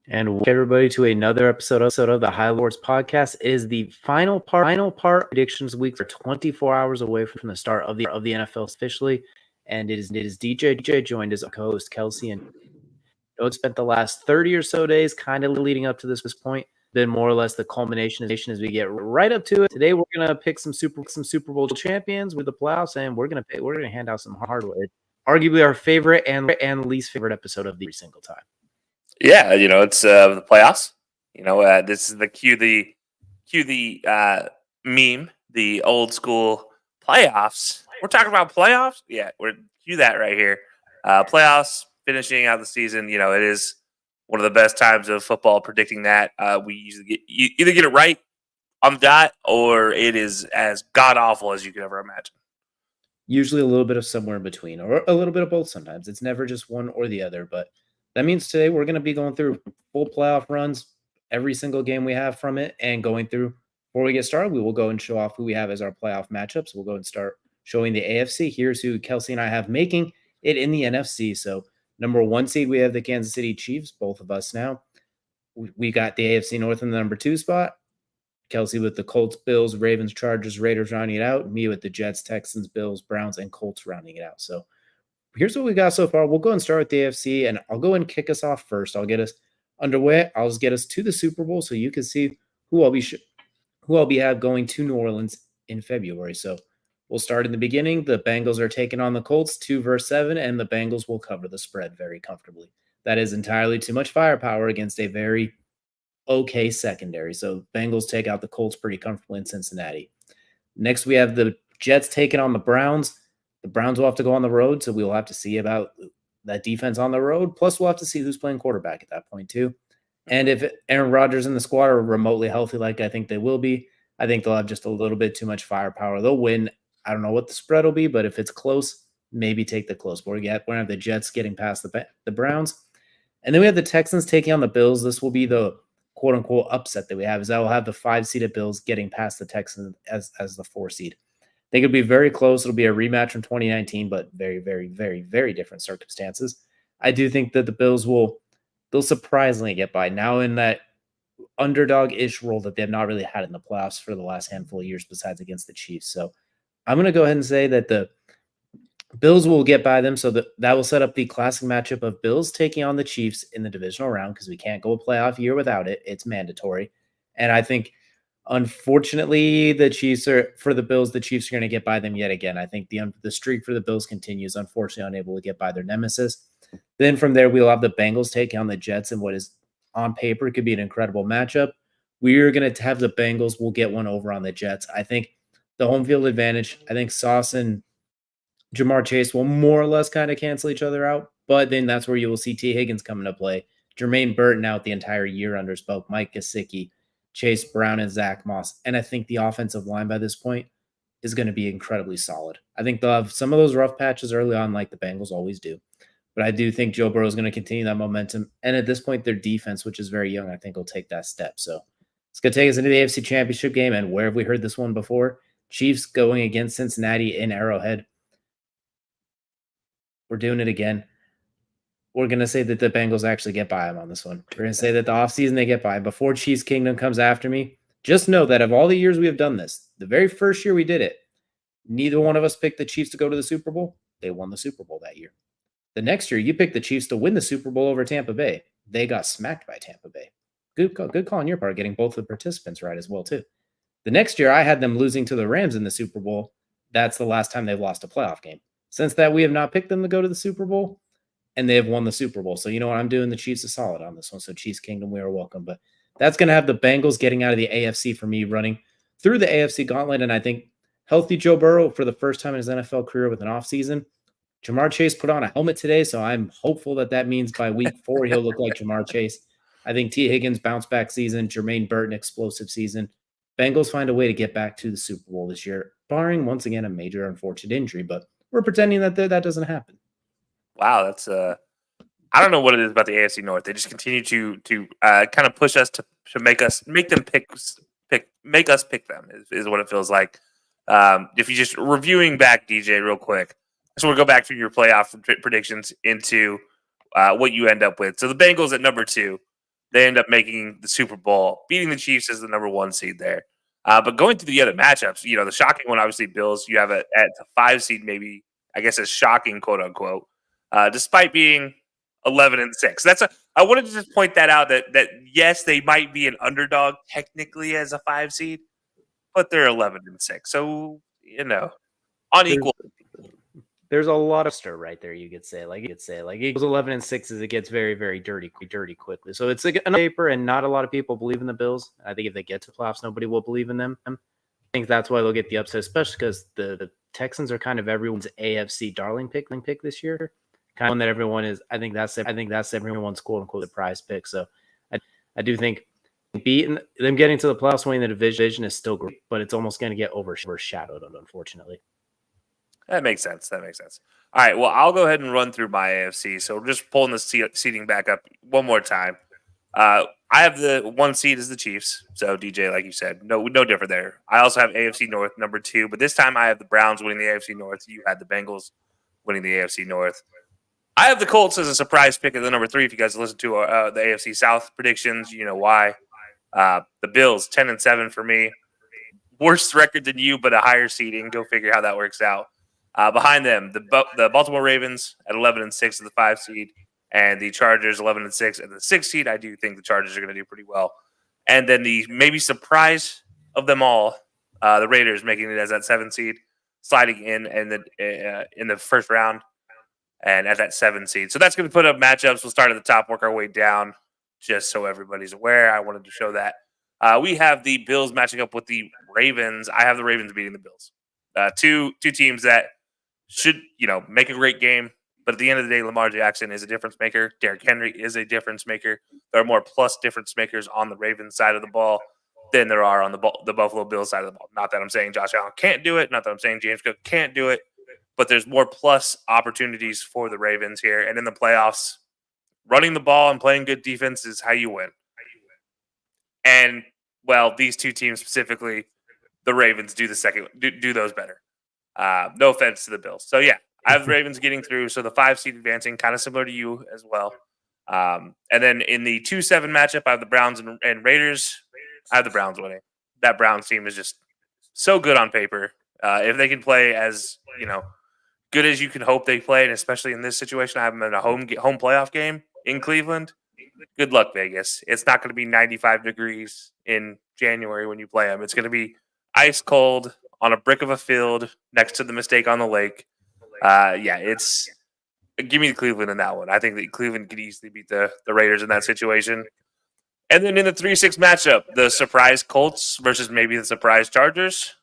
And welcome everybody to another episode of the HighLowSports podcast. It is the final part predictions week. For 24 hours away from the start of the NFL officially, and it is DJ joined as co-host Kelcey, and spent the last 30 or so days kind of leading up to this point. Been more or less the culmination as we get right up to it. Today we're gonna pick some Super Bowl champions with the playoffs, and we're gonna hand out some hardware. Arguably our favorite and least favorite episode of the every single time. Yeah, it's the playoffs. This is the cue the meme, the old school playoffs. We're talking about playoffs. Yeah, we're cue that right here. Playoffs, finishing out the season. It is one of the best times of football. Predicting that we usually either get it right on the dot, or it is as god awful as you could ever imagine. Usually a little bit of somewhere in between, or a little bit of both. Sometimes it's never just one or the other, but that means today we're going to be going through full playoff runs, every single game we have from it, and going through. Before we get started, we will go and show off who we have as our playoff matchups. We'll go and start showing the AFC. Here's who Kelcey and I have making it in the NFC. So number 1 seed, we have the Kansas City Chiefs, both of us now. We got the AFC North in the number 2 spot. Kelcey with the Colts, Bills, Ravens, Chargers, Raiders rounding it out. Me with the Jets, Texans, Bills, Browns, and Colts rounding it out. So here's what we got so far. We'll go and start with the AFC, and I'll go and kick us off first. I'll get us underway. I'll just get us to the Super Bowl so you can see who I'll be have going to New Orleans in February. So we'll start in the beginning. The Bengals are taking on the Colts 2-7, and the Bengals will cover the spread very comfortably. That is entirely too much firepower against a very okay secondary. So Bengals take out the Colts pretty comfortably in Cincinnati. Next, we have the Jets taking on the Browns. The Browns will have to go on the road, so we'll have to see about that defense on the road. Plus, we'll have to see who's playing quarterback at that point, too. And if Aaron Rodgers and the squad are remotely healthy, like I think they will be, I think they'll have just a little bit too much firepower. They'll win. I don't know what the spread will be, but if it's close, maybe take the close. We're going to have the Jets getting past the Browns. And then we have the Texans taking on the Bills. This will be the quote-unquote upset that we have, is that we'll have the 5-seeded Bills getting past the Texans as the 4 seed. I think it'll be very close. It'll be a rematch from 2019, but very, very, very, very different circumstances. I do think that the Bills they'll surprisingly get by now in that underdog-ish role that they've not really had in the playoffs for the last handful of years besides against the Chiefs. So I'm going to go ahead and say that the Bills will get by them, so that will set up the classic matchup of Bills taking on the Chiefs in the divisional round, because we can't go a playoff year without it. It's mandatory. And I think, unfortunately, the Chiefs are going to get by them yet again. I think the streak for the Bills continues, unfortunately unable to get by their nemesis. Then from there, we'll have the Bengals taking on the Jets in what is, on paper, could be an incredible matchup. We are going to have the Bengals. We'll get one over on the Jets. I think the home field advantage, I think Sauce and Jamar Chase will more or less kind of cancel each other out, but then that's where you will see T. Higgins come into play. Jermaine Burton out the entire year under his belt, Mike Gesicki, Chase Brown, and Zach Moss. And I think the offensive line by this point is going to be incredibly solid. I think they'll have some of those rough patches early on, like the Bengals always do. But I do think Joe Burrow is going to continue that momentum. And at this point, their defense, which is very young, I think will take that step. So it's going to take us into the AFC Championship game. And where have we heard this one before? Chiefs going against Cincinnati in Arrowhead. We're doing it again. We're going to say that the Bengals actually get by them on this one. We're going to say that the offseason they get by. Before Chiefs Kingdom comes after me, just know that of all the years we have done this, the very first year we did it, neither one of us picked the Chiefs to go to the Super Bowl. They won the Super Bowl that year. The next year, you picked the Chiefs to win the Super Bowl over Tampa Bay. They got smacked by Tampa Bay. Good call on your part, getting both the participants right as well, too. The next year, I had them losing to the Rams in the Super Bowl. That's the last time they've lost a playoff game. Since that, we have not picked them to go to the Super Bowl, and they have won the Super Bowl. So you know what? I'm doing the Chiefs a solid on this one. So Chiefs Kingdom, we are welcome. But that's going to have the Bengals getting out of the AFC for me, running through the AFC gauntlet. And I think healthy Joe Burrow for the first time in his NFL career with an offseason. Jamar Chase put on a helmet today, so I'm hopeful that means by week 4 he'll look like Jamar Chase. I think T. Higgins bounce back season, Jermaine Burton explosive season. Bengals find a way to get back to the Super Bowl this year, barring, once again, a major unfortunate injury. But we're pretending that doesn't happen. Wow, that's I don't know what it is about the AFC North. They just continue to kind of push us to make us pick them is what it feels like. If you just reviewing back, DJ, real quick, so we'll go back through your playoff predictions into what you end up with. So the Bengals at number 2, They end up making the Super Bowl, beating the Chiefs as the number 1 seed there. But going to the other matchups, the shocking one, obviously, Bills. You have it at the 5 seed, maybe, I guess, a shocking, quote unquote, despite being 11-6. I wanted to just point that out that yes, they might be an underdog technically as a 5 seed, but they're 11-6. So, unequal. There's a lot of stir right there. You could say, it goes 11-6 as it gets very, very dirty quickly. So it's like an paper, and not a lot of people believe in the Bills. I think if they get to playoffs, nobody will believe in them. I think that's why they'll get the upset, especially because the Texans are kind of everyone's AFC darling pick this year. Kind of one that everyone is. I think that's everyone's quote unquote surprise pick. So I do think beating them, getting to the playoffs, winning the division is still great, but it's almost going to get overshadowed, unfortunately. That makes sense. All right. Well, I'll go ahead and run through my AFC. So we're just pulling the seating back up one more time. I have the 1 seed as the Chiefs. So DJ, like you said, no different there. I also have AFC North number 2, but this time I have the Browns winning the AFC North. You had the Bengals winning the AFC North. I have the Colts as a surprise pick at the number 3. If you guys listen to the AFC South predictions, you know why. The Bills 10-7 for me. Worse record than you, but a higher seeding. Go figure how that works out. Behind them, the Baltimore Ravens at 11-6 as the 5 seed, and the Chargers 11-6 at the 6 seed. I do think the Chargers are going to do pretty well. And then the maybe surprise of them all, the Raiders making it as that 7 seed, sliding in the first round, and at that 7 seed. So that's going to put up matchups. We'll start at the top, work our way down, just so everybody's aware. I wanted to show that. We have the Bills matching up with the Ravens. I have the Ravens beating the Bills. Two teams that should, make a great game. But at the end of the day, Lamar Jackson is a difference maker. Derrick Henry is a difference maker. There are more plus difference makers on the Ravens side of the ball than there are on the Buffalo Bills side of the ball. Not that I'm saying Josh Allen can't do it. Not that I'm saying James Cook can't do it. But there's more plus opportunities for the Ravens here. And in the playoffs, running the ball and playing good defense is how you win. And, well, these two teams specifically, the Ravens do those better. No offense to the Bills. So, yeah, I have the Ravens getting through. So the 5 seed advancing, kind of similar to you as well. And then in the 2-7 matchup, I have the Browns and Raiders. I have the Browns winning. That Browns team is just so good on paper. If they can play as, good as you can hope they play, and especially in this situation, I have them in a home playoff game in Cleveland. Good luck, Vegas. It's not going to be 95 degrees in January when you play them. It's going to be ice cold on a brick of a field next to the mistake on the lake. Give me Cleveland in that one. I think that Cleveland could easily beat the Raiders in that situation. And then in the 3-6 matchup, the surprise Colts versus maybe the surprise Chargers,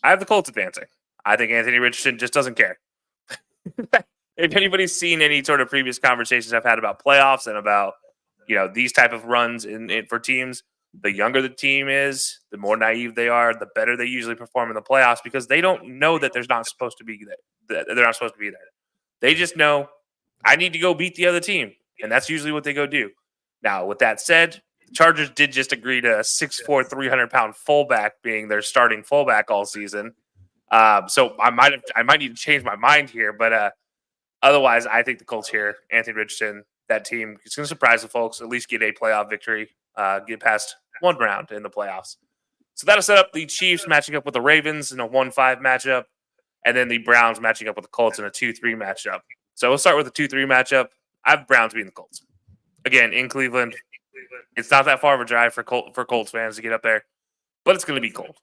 I have the Colts advancing. I think Anthony Richardson just doesn't care. If anybody's seen any sort of previous conversations I've had about playoffs and about, these type of runs for teams, the younger the team is, the more naive they are, the better they usually perform in the playoffs because they don't know that they're not supposed to be there. They're not supposed to be there. They just know I need to go beat the other team, and that's usually what they go do. Now, with that said, the Chargers did just agree to a 6'4", 300-pound fullback being their starting fullback all season. So I might need to change my mind here, but otherwise, I think the Colts here, Anthony Richardson, that team is going to surprise the folks, at least get a playoff victory, get past one round in the playoffs. So that'll set up the Chiefs matching up with the Ravens in a 1-5 matchup, and then the Browns matching up with the Colts in a 2-3 matchup. So we'll start with the 2-3 matchup. I have Browns beating the Colts. Again, in Cleveland, it's not that far of a drive for Colts fans to get up there, but it's going to be cold.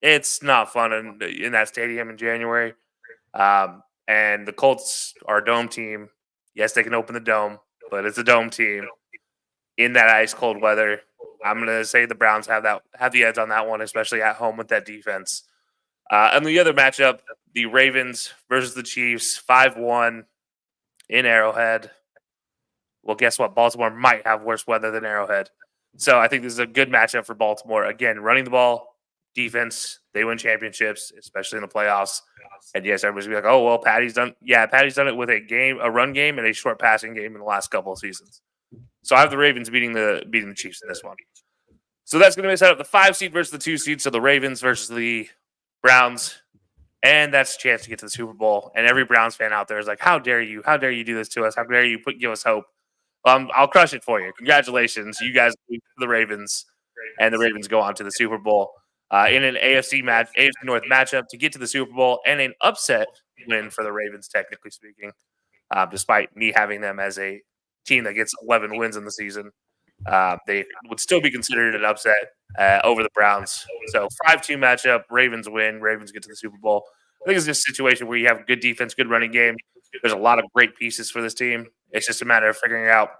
It's not fun in that stadium in January. And the Colts are a dome team. Yes, they can open the dome, but it's a dome team in that ice cold weather. I'm going to say the Browns have the edge on that one, especially at home with that defense. And the other matchup, the Ravens versus the Chiefs, 5-1 in Arrowhead. Well, guess what? Baltimore might have worse weather than Arrowhead. So I think this is a good matchup for Baltimore. Again, running the ball, defense, they win championships, especially in the playoffs. And yes, everybody's gonna be like, "Oh well, Patty's done it with a run game, and a short passing game in the last couple of seasons." So I have the Ravens beating the Chiefs in this one. So that's going to set up the 5 seed versus the 2 seed. So the Ravens versus the Browns, and that's a chance to get to the Super Bowl. And every Browns fan out there is like, "How dare you? How dare you do this to us? How dare you give us hope?" I'll crush it for you. Congratulations. You guys beat the Ravens, and the Ravens go on to the Super Bowl in an AFC North matchup to get to the Super Bowl and an upset win for the Ravens, technically speaking, despite me having them as a team that gets 11 wins in the season. They would still be considered an upset over the Browns. So 5-2 matchup, Ravens win, Ravens get to the Super Bowl. I think it's just a situation where you have good defense, good running game. There's a lot of great pieces for this team. It's just a matter of figuring out,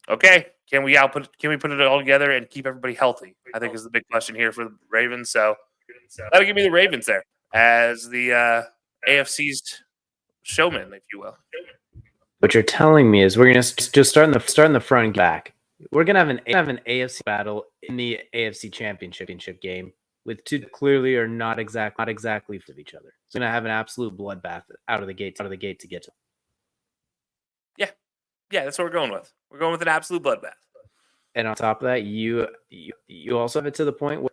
okay, can we put it all together and keep everybody healthy? I think is the big question here for the Ravens. So that'll give me the Ravens there as the AFC's showman, if you will. What you're telling me is we're gonna just start in the front and back. We're gonna have an AFC battle in the AFC Championship game with two clearly are not exactly of each other. It's gonna have an absolute bloodbath out of the gate to get to. Yeah, that's what we're going with. We're going with an absolute bloodbath. And on top of that, you also have it to the point where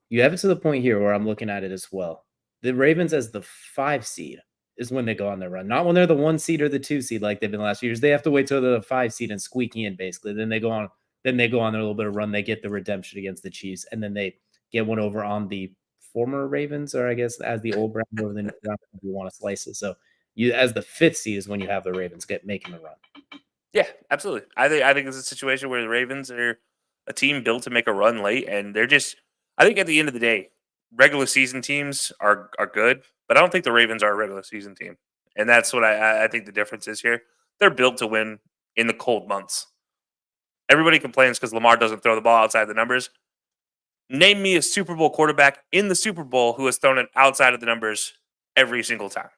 you have it to the point here where I'm looking at it as well. The Ravens as the 5 seed is when they go on their run, not when they're the 1 seed or the 2 seed like they've been the last few years. They have to wait till they're the 5 seed and squeaky in basically. Then they go on their little bit of run. They get the redemption against the Chiefs, and then they get one over on the former Ravens, or I guess as the old Browns over the new Browns if you want to slice it. So you as the 5th seed is when you have the Ravens making the run. Yeah, absolutely. I think it's a situation where the Ravens are a team built to make a run late, and they're just. I think at the end of the day, regular season teams are good, but I don't think the Ravens are a regular season team, and that's what I think the difference is here. They're built to win in the cold months. Everybody complains because Lamar doesn't throw the ball outside the numbers. Name me a Super Bowl quarterback in the Super Bowl who has thrown it outside of the numbers every single time.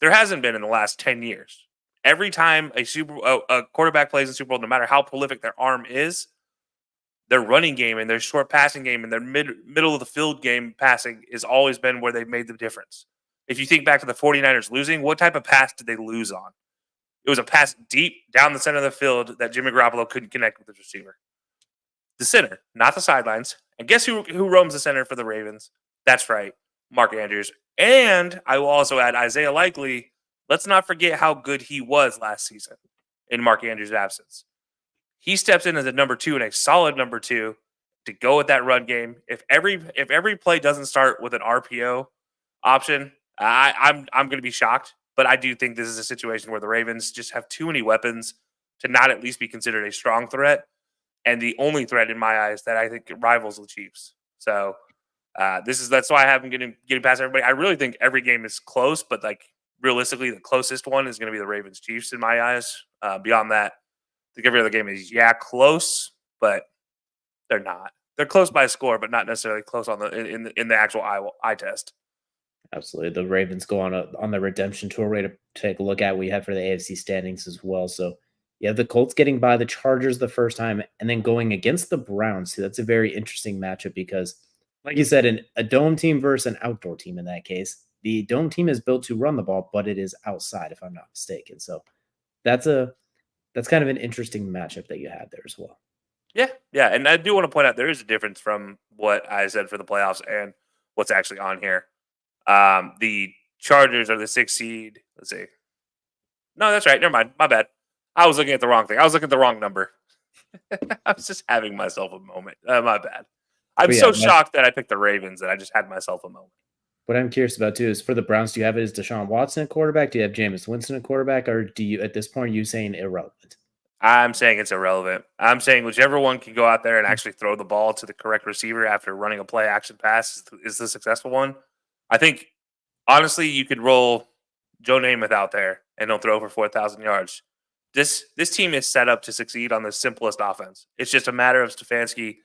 There hasn't been in the last 10 years. Every time a quarterback plays in the Super Bowl, no matter how prolific their arm is, their running game and their short passing game and their middle of the field game passing has always been where they've made the difference. If you think back to the 49ers losing, what type of pass did they lose on? It was a pass deep down the center of the field that Jimmy Garoppolo couldn't connect with the receiver. The center, not the sidelines. And guess who roams the center for the Ravens? That's right, Mark Andrews. And I will also add Isaiah Likely. Let's not forget how good he was last season in Mark Andrews' absence. He steps in as a number 2 and a solid number 2 to go with that run game. If every play doesn't start with an RPO option, I'm going to be shocked. But I do think this is a situation where the Ravens just have too many weapons to not at least be considered a strong threat, and the only threat in my eyes that I think rivals the Chiefs. So that's why I have them getting past everybody. I really think every game is close, but like realistically, the closest one is going to be the Ravens Chiefs in my eyes. Beyond that, I think every other game is close, but they're not. They're close by a score, but not necessarily close on in the actual eye test. Absolutely. The Ravens go on the redemption tour way to take a look at what we have for the AFC standings as well. So you have the Colts getting by the Chargers the first time and then going against the Browns. So that's a very interesting matchup because, like you said, a dome team versus an outdoor team in that case. The dome team is built to run the ball, but it is outside, if I'm not mistaken. So that's kind of an interesting matchup that you had there as well. Yeah. And I do want to point out there is a difference from what I said for the playoffs and what's actually on here. The Chargers are the 6th seed. Let's see. No, that's right. Never mind. My bad. I was looking at the wrong thing. I was looking at the wrong number. I was just having myself a moment. My bad. I'm shocked that I picked the Ravens that I just had myself a moment. What I'm curious about too is for the Browns, do you have it as Deshaun Watson at quarterback? Do you have Jameis Winston at quarterback? Or do you, at this point, are you saying irrelevant? I'm saying it's irrelevant. I'm saying whichever one can go out there and actually throw the ball to the correct receiver after running a play action pass is the successful one. I think, honestly, you could roll Joe Namath out there and he'll throw for 4,000 yards. This team is set up to succeed on the simplest offense. It's just a matter of Stefanski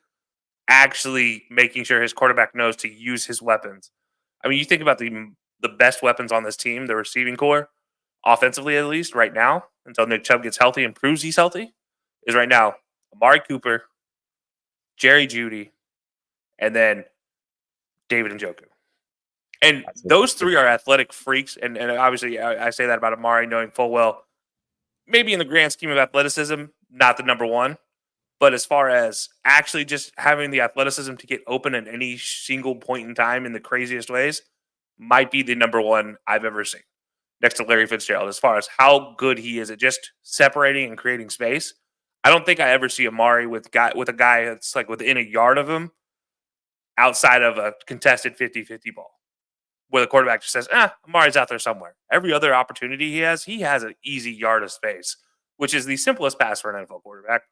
actually making sure his quarterback knows to use his weapons. I mean, you think about the best weapons on this team, the receiving core, offensively at least, right now, until Nick Chubb gets healthy and proves he's healthy, is right now Amari Cooper, Jerry Jeudy, and then David Njoku. And those 3 are athletic freaks. And obviously, I say that about Amari, knowing full well, maybe in the grand scheme of athleticism, not the number 1. But as far as actually just having the athleticism to get open at any single point in time in the craziest ways, might be the number 1 I've ever seen. next to Larry Fitzgerald as far as how good he is at just separating and creating space. I don't think I ever see Amari with a guy that's like within a yard of him outside of a contested 50-50 ball where the quarterback just says, Amari's out there somewhere. Every other opportunity he has an easy yard of space, which is the simplest pass for an NFL quarterback.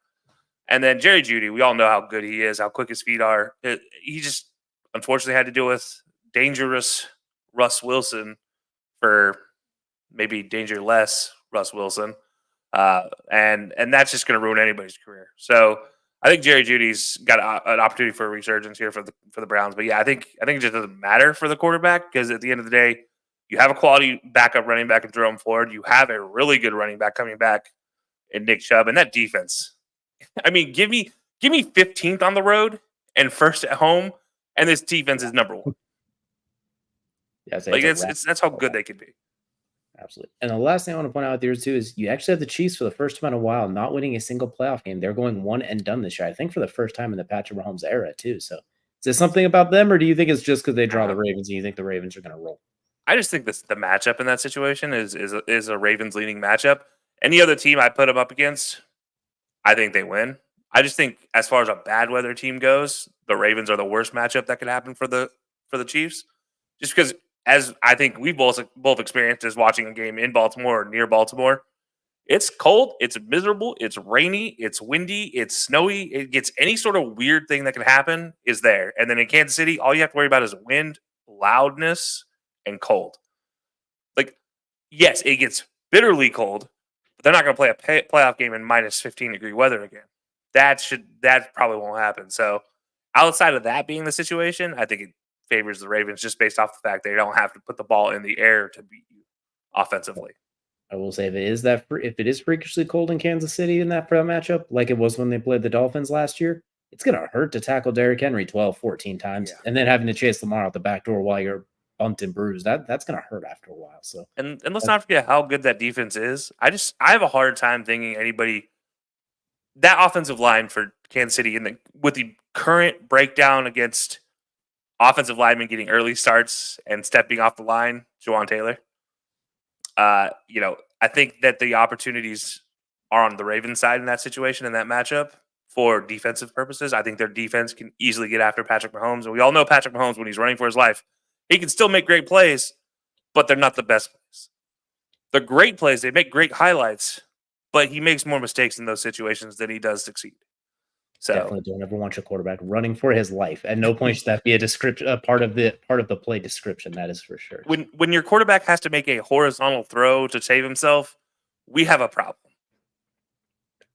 And then Jerry Jeudy, we all know how good he is, how quick his feet are. He just unfortunately had to deal with dangerous Russ Wilson for maybe dangerless Russ Wilson. And that's just going to ruin anybody's career. So I think Jerry Jeudy's got an opportunity for a resurgence here for the Browns. But yeah, I think it just doesn't matter for the quarterback because at the end of the day, you have a quality backup running back in Jerome Ford. You have a really good running back coming back in Nick Chubb, and that defense. I mean, give me 15th on the road and first at home, and this defense is number one. Yeah, that's how good they could be. Absolutely. And the last thing I want to point out there too is you actually have the Chiefs for the first time in a while not winning a single playoff game. They're going one and done this year. I think for the first time in the Patrick Mahomes era too. So is there something about them, or do you think it's just because they draw the Ravens and you think the Ravens are going to roll? I just think the matchup in that situation is a Ravens leading matchup. Any other team I put them up against, I think they win. I just think as far as a bad weather team goes, the Ravens are the worst matchup that could happen for the Chiefs. Just because, as I think we've both experienced as watching a game in Baltimore or near Baltimore, it's cold, it's miserable, it's rainy, it's windy, it's snowy. It gets any sort of weird thing that can happen is there. And then in Kansas City, all you have to worry about is wind, loudness, and cold. Like, yes, it gets bitterly cold, but they're not going to play a playoff game in minus 15-degree weather again. That probably won't happen. So outside of that being the situation, I think it favors the Ravens just based off the fact they don't have to put the ball in the air to beat you offensively. I will say if it is freakishly cold in Kansas City in that matchup, like it was when they played the Dolphins last year, it's going to hurt to tackle Derrick Henry 12, 14 times and then having to chase Lamar out the back door while you're bumped and bruised. That's going to hurt after a while. So and let's not forget how good that defense is. I have a hard time thinking anybody that offensive line for Kansas City with the current breakdown against offensive linemen getting early starts and stepping off the line, Jawan Taylor. I think that the opportunities are on the Ravens side in that situation, in that matchup, for defensive purposes. I think their defense can easily get after Patrick Mahomes. And we all know Patrick Mahomes, when he's running for his life, he can still make great plays, but they're not the best plays. They're great plays. They make great highlights, but he makes more mistakes in those situations than he does succeed. So definitely don't ever want your quarterback running for his life. At no point should that be a part of the play description. That is for sure. When your quarterback has to make a horizontal throw to save himself, we have a problem.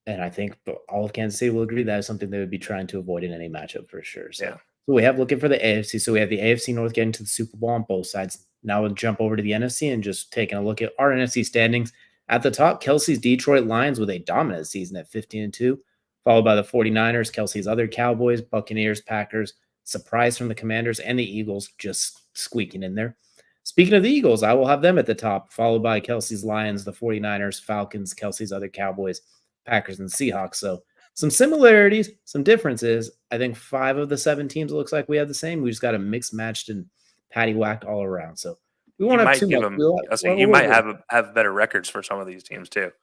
And I think all of Kansas City will agree that is something they would be trying to avoid in any matchup for sure. So, yeah. So we have looking for the AFC. So we have the AFC North getting to the Super Bowl on both sides. Now we'll jump over to the NFC and just taking a look at our NFC standings. At the top, Kelcey's Detroit Lions with a dominant season at 15-2. Followed by the 49ers, Kelcey's other Cowboys, Buccaneers, Packers, surprise from the Commanders, and the Eagles just squeaking in there. Speaking of the Eagles, I will have them at the top, followed by Kelcey's Lions, the 49ers, Falcons, Kelcey's other Cowboys, Packers, and Seahawks. So some similarities, some differences. I think 5 of the 7 teams, it looks like we have the same. We just got a mixed, matched, and patty-whacked all around. So we won't have too much. You might have better records for some of these teams, too.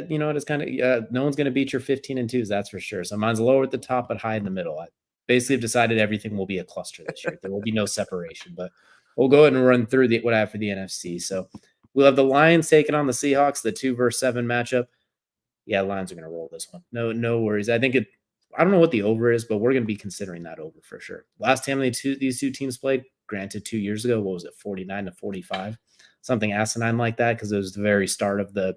You know, it's kind of no one's going to beat your 15-2s, that's for sure. So mine's lower at the top, but high in the middle. I basically have decided everything will be a cluster this year. There will be no separation, but we'll go ahead and run through what I have for the NFC. So we'll have the Lions taking on the Seahawks, the 2-7 matchup. Yeah, Lions are going to roll this one. No worries. I think I don't know what the over is, but we're going to be considering that over for sure. Last time these two teams played, granted 2 years ago, what was it, 49-45? Something asinine like that, because it was the very start of the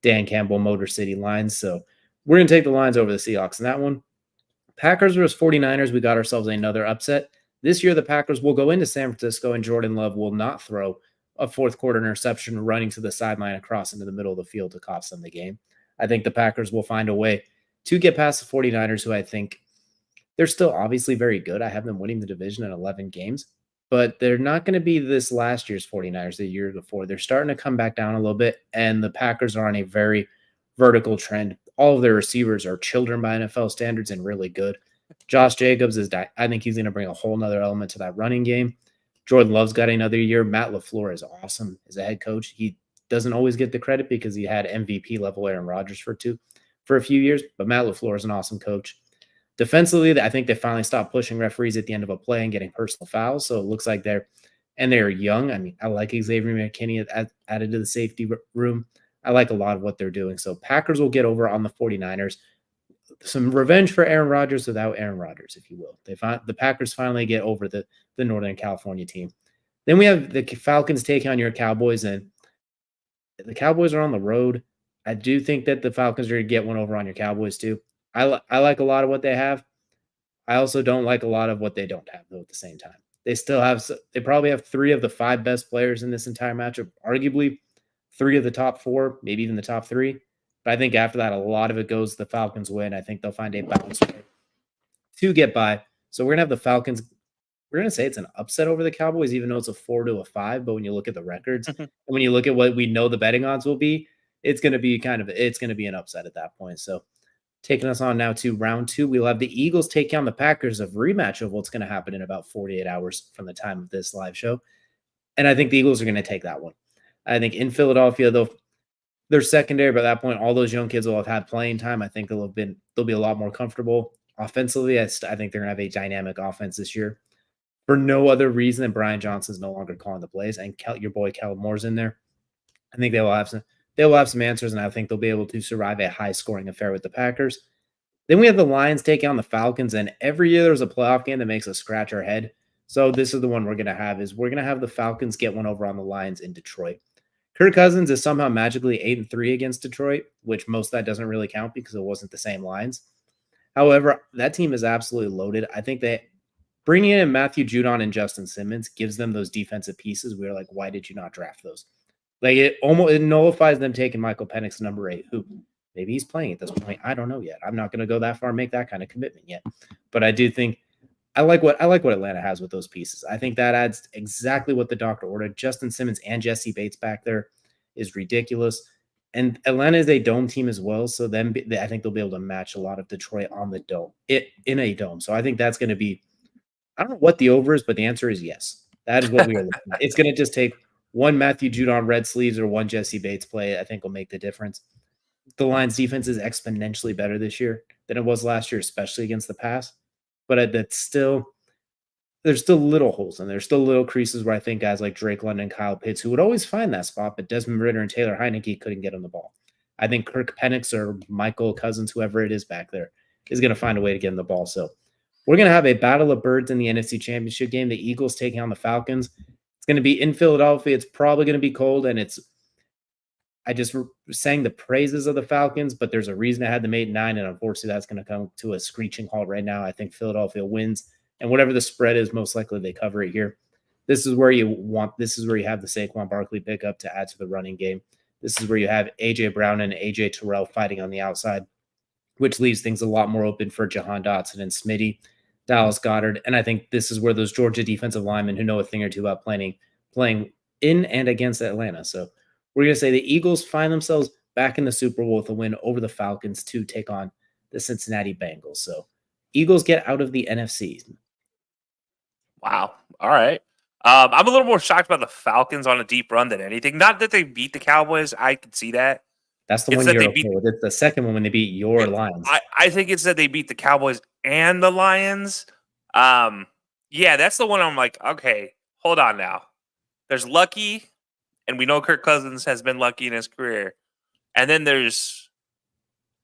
Dan Campbell Motor City Lions. So we're going to take the Lions over the Seahawks in that one. Packers versus 49ers, we got ourselves another upset. This year, the Packers will go into San Francisco, and Jordan Love will not throw a fourth-quarter interception running to the sideline across into the middle of the field to cost them the game. I think the Packers will find a way to get past the 49ers, who I think they're still obviously very good. I have them winning the division in 11 games. But they're not going to be this last year's 49ers, the year before. They're starting to come back down a little bit, and the Packers are on a very vertical trend. All of their receivers are children by NFL standards and really good. Josh Jacobs I think he's going to bring a whole nother element to that running game. Jordan Love's got another year. Matt LaFleur is awesome as a head coach. doesn't always get the credit because he had MVP level Aaron Rodgers for a few years, but Matt LaFleur is an awesome coach. Defensively, I think they finally stopped pushing referees at the end of a play and getting personal fouls. So it looks like they're young. I mean, I like Xavier McKinney added to the safety room. I like a lot of what they're doing. So Packers will get over on the 49ers. Some revenge for Aaron Rodgers without Aaron Rodgers, if you will. The Packers finally get over the Northern California team. Then we have the Falcons taking on your Cowboys, and the Cowboys are on the road. I do think that the Falcons are going to get one over on your Cowboys too. I like a lot of what they have. I also don't like a lot of what they don't have, though, at the same time. They probably have 3 of the 5 best players in this entire matchup, arguably 3 of the top 4, maybe even the top 3. But I think after that, a lot of it goes the Falcons win. I think they'll find a balance to get by. So we're going to have the Falcons. We're going to say it's an upset over the Cowboys, even though it's a 4-5. But when you look at the records and when you look at what we know the betting odds will be, it's going to be an upset at that point. So taking us on now to round 2, we'll have the Eagles take on the Packers, a rematch of what's going to happen in about 48 hours from the time of this live show. And I think the Eagles are going to take that one. I think in Philadelphia, they're secondary, but at that point, all those young kids will have had playing time. I think they'll be a lot more comfortable offensively. I think they're going to have a dynamic offense this year for no other reason than Brian Johnson's no longer calling the plays, and your boy Kellen Moore's in there. I think they will have some answers, and I think they'll be able to survive a high-scoring affair with the Packers. Then we have the Lions taking on the Falcons, and every year there's a playoff game that makes us scratch our head. So this is the one we're going to have the Falcons get one over on the Lions in Detroit. Kirk Cousins is somehow magically 8-3 against Detroit, which most of that doesn't really count because it wasn't the same Lions. However, that team is absolutely loaded. I think that bringing in Matthew Judon and Justin Simmons gives them those defensive pieces. We're like, why did you not draft those? Like it nullifies them taking Michael Penix number 8, who maybe he's playing at this point. I don't know yet. I'm not going to go that far and make that kind of commitment yet. But I do think I like what Atlanta has with those pieces. I think that adds exactly what the doctor ordered. Justin Simmons and Jesse Bates back there is ridiculous. And Atlanta is a dome team as well. So then I think they'll be able to match a lot of Detroit on the dome, in a dome. So I think that's going to be, I don't know what the over is, but the answer is yes. That is what we are looking at. It's going to just take one Matthew Judon red sleeves or one Jesse Bates play, I think will make the difference. The Lions defense is exponentially better this year than it was last year, especially against the pass. But there's still little holes and there's still little creases where I think guys like Drake London, Kyle Pitts, who would always find that spot, but Desmond Ridder and Taylor Heineke couldn't get on the ball. I think Kirk Penix or Michael Cousins, whoever it is back there, is going to find a way to get in the ball. So we're going to have a battle of birds in the NFC Championship game. The Eagles taking on the Falcons. It's going to be in Philadelphia. It's probably going to be cold, and I just sang the praises of the Falcons, but there's a reason I had them 8-9, and unfortunately that's going to come to a screeching halt right now. I think Philadelphia wins, and whatever the spread is, most likely they cover it here. This is where you have the Saquon Barkley pickup to add to the running game. This is where you have A.J. Brown and A.J. Terrell fighting on the outside, which leaves things a lot more open for Jahan Dotson and Smitty, Dallas Goedert, and I think this is where those Georgia defensive linemen who know a thing or two about playing in and against Atlanta. So we're going to say the Eagles find themselves back in the Super Bowl with a win over the Falcons to take on the Cincinnati Bengals. So Eagles get out of the NFC. Wow. All right. I'm a little more shocked about the Falcons on a deep run than anything. Not that they beat the Cowboys. I can see that. That's the one you're okay with. It's the second one when they beat your Lions. I think it's that they beat the Cowboys and the Lions. Yeah, that's the one I'm like, okay, hold on now. There's lucky, and we know Kirk Cousins has been lucky in his career. And then there's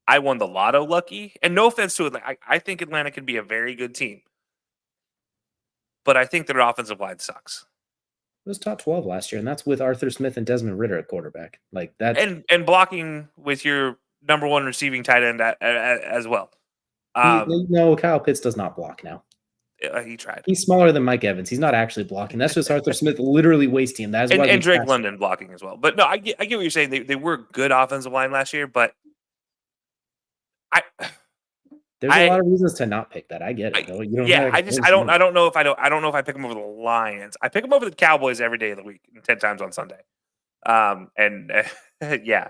I won the lotto lucky. And no offense to it, I think Atlanta could be a very good team. But I think their offensive line sucks. It was top 12 last year, and that's with Arthur Smith and Desmond Ridder at quarterback. Like that, and blocking with your number one receiving tight end as well. No, Kyle Pitts does not block now. He tried. He's smaller than Mike Evans. He's not actually blocking. That's just Arthur Smith literally wasting him. That's why and Drake London blocking as well. But no, I get what you're saying. They were good offensive line last year, but there's a lot of reasons to not pick that. I get it. Though. I don't know if I pick them over the Lions. I pick them over the Cowboys every day of the week, 10 times on Sunday. Yeah,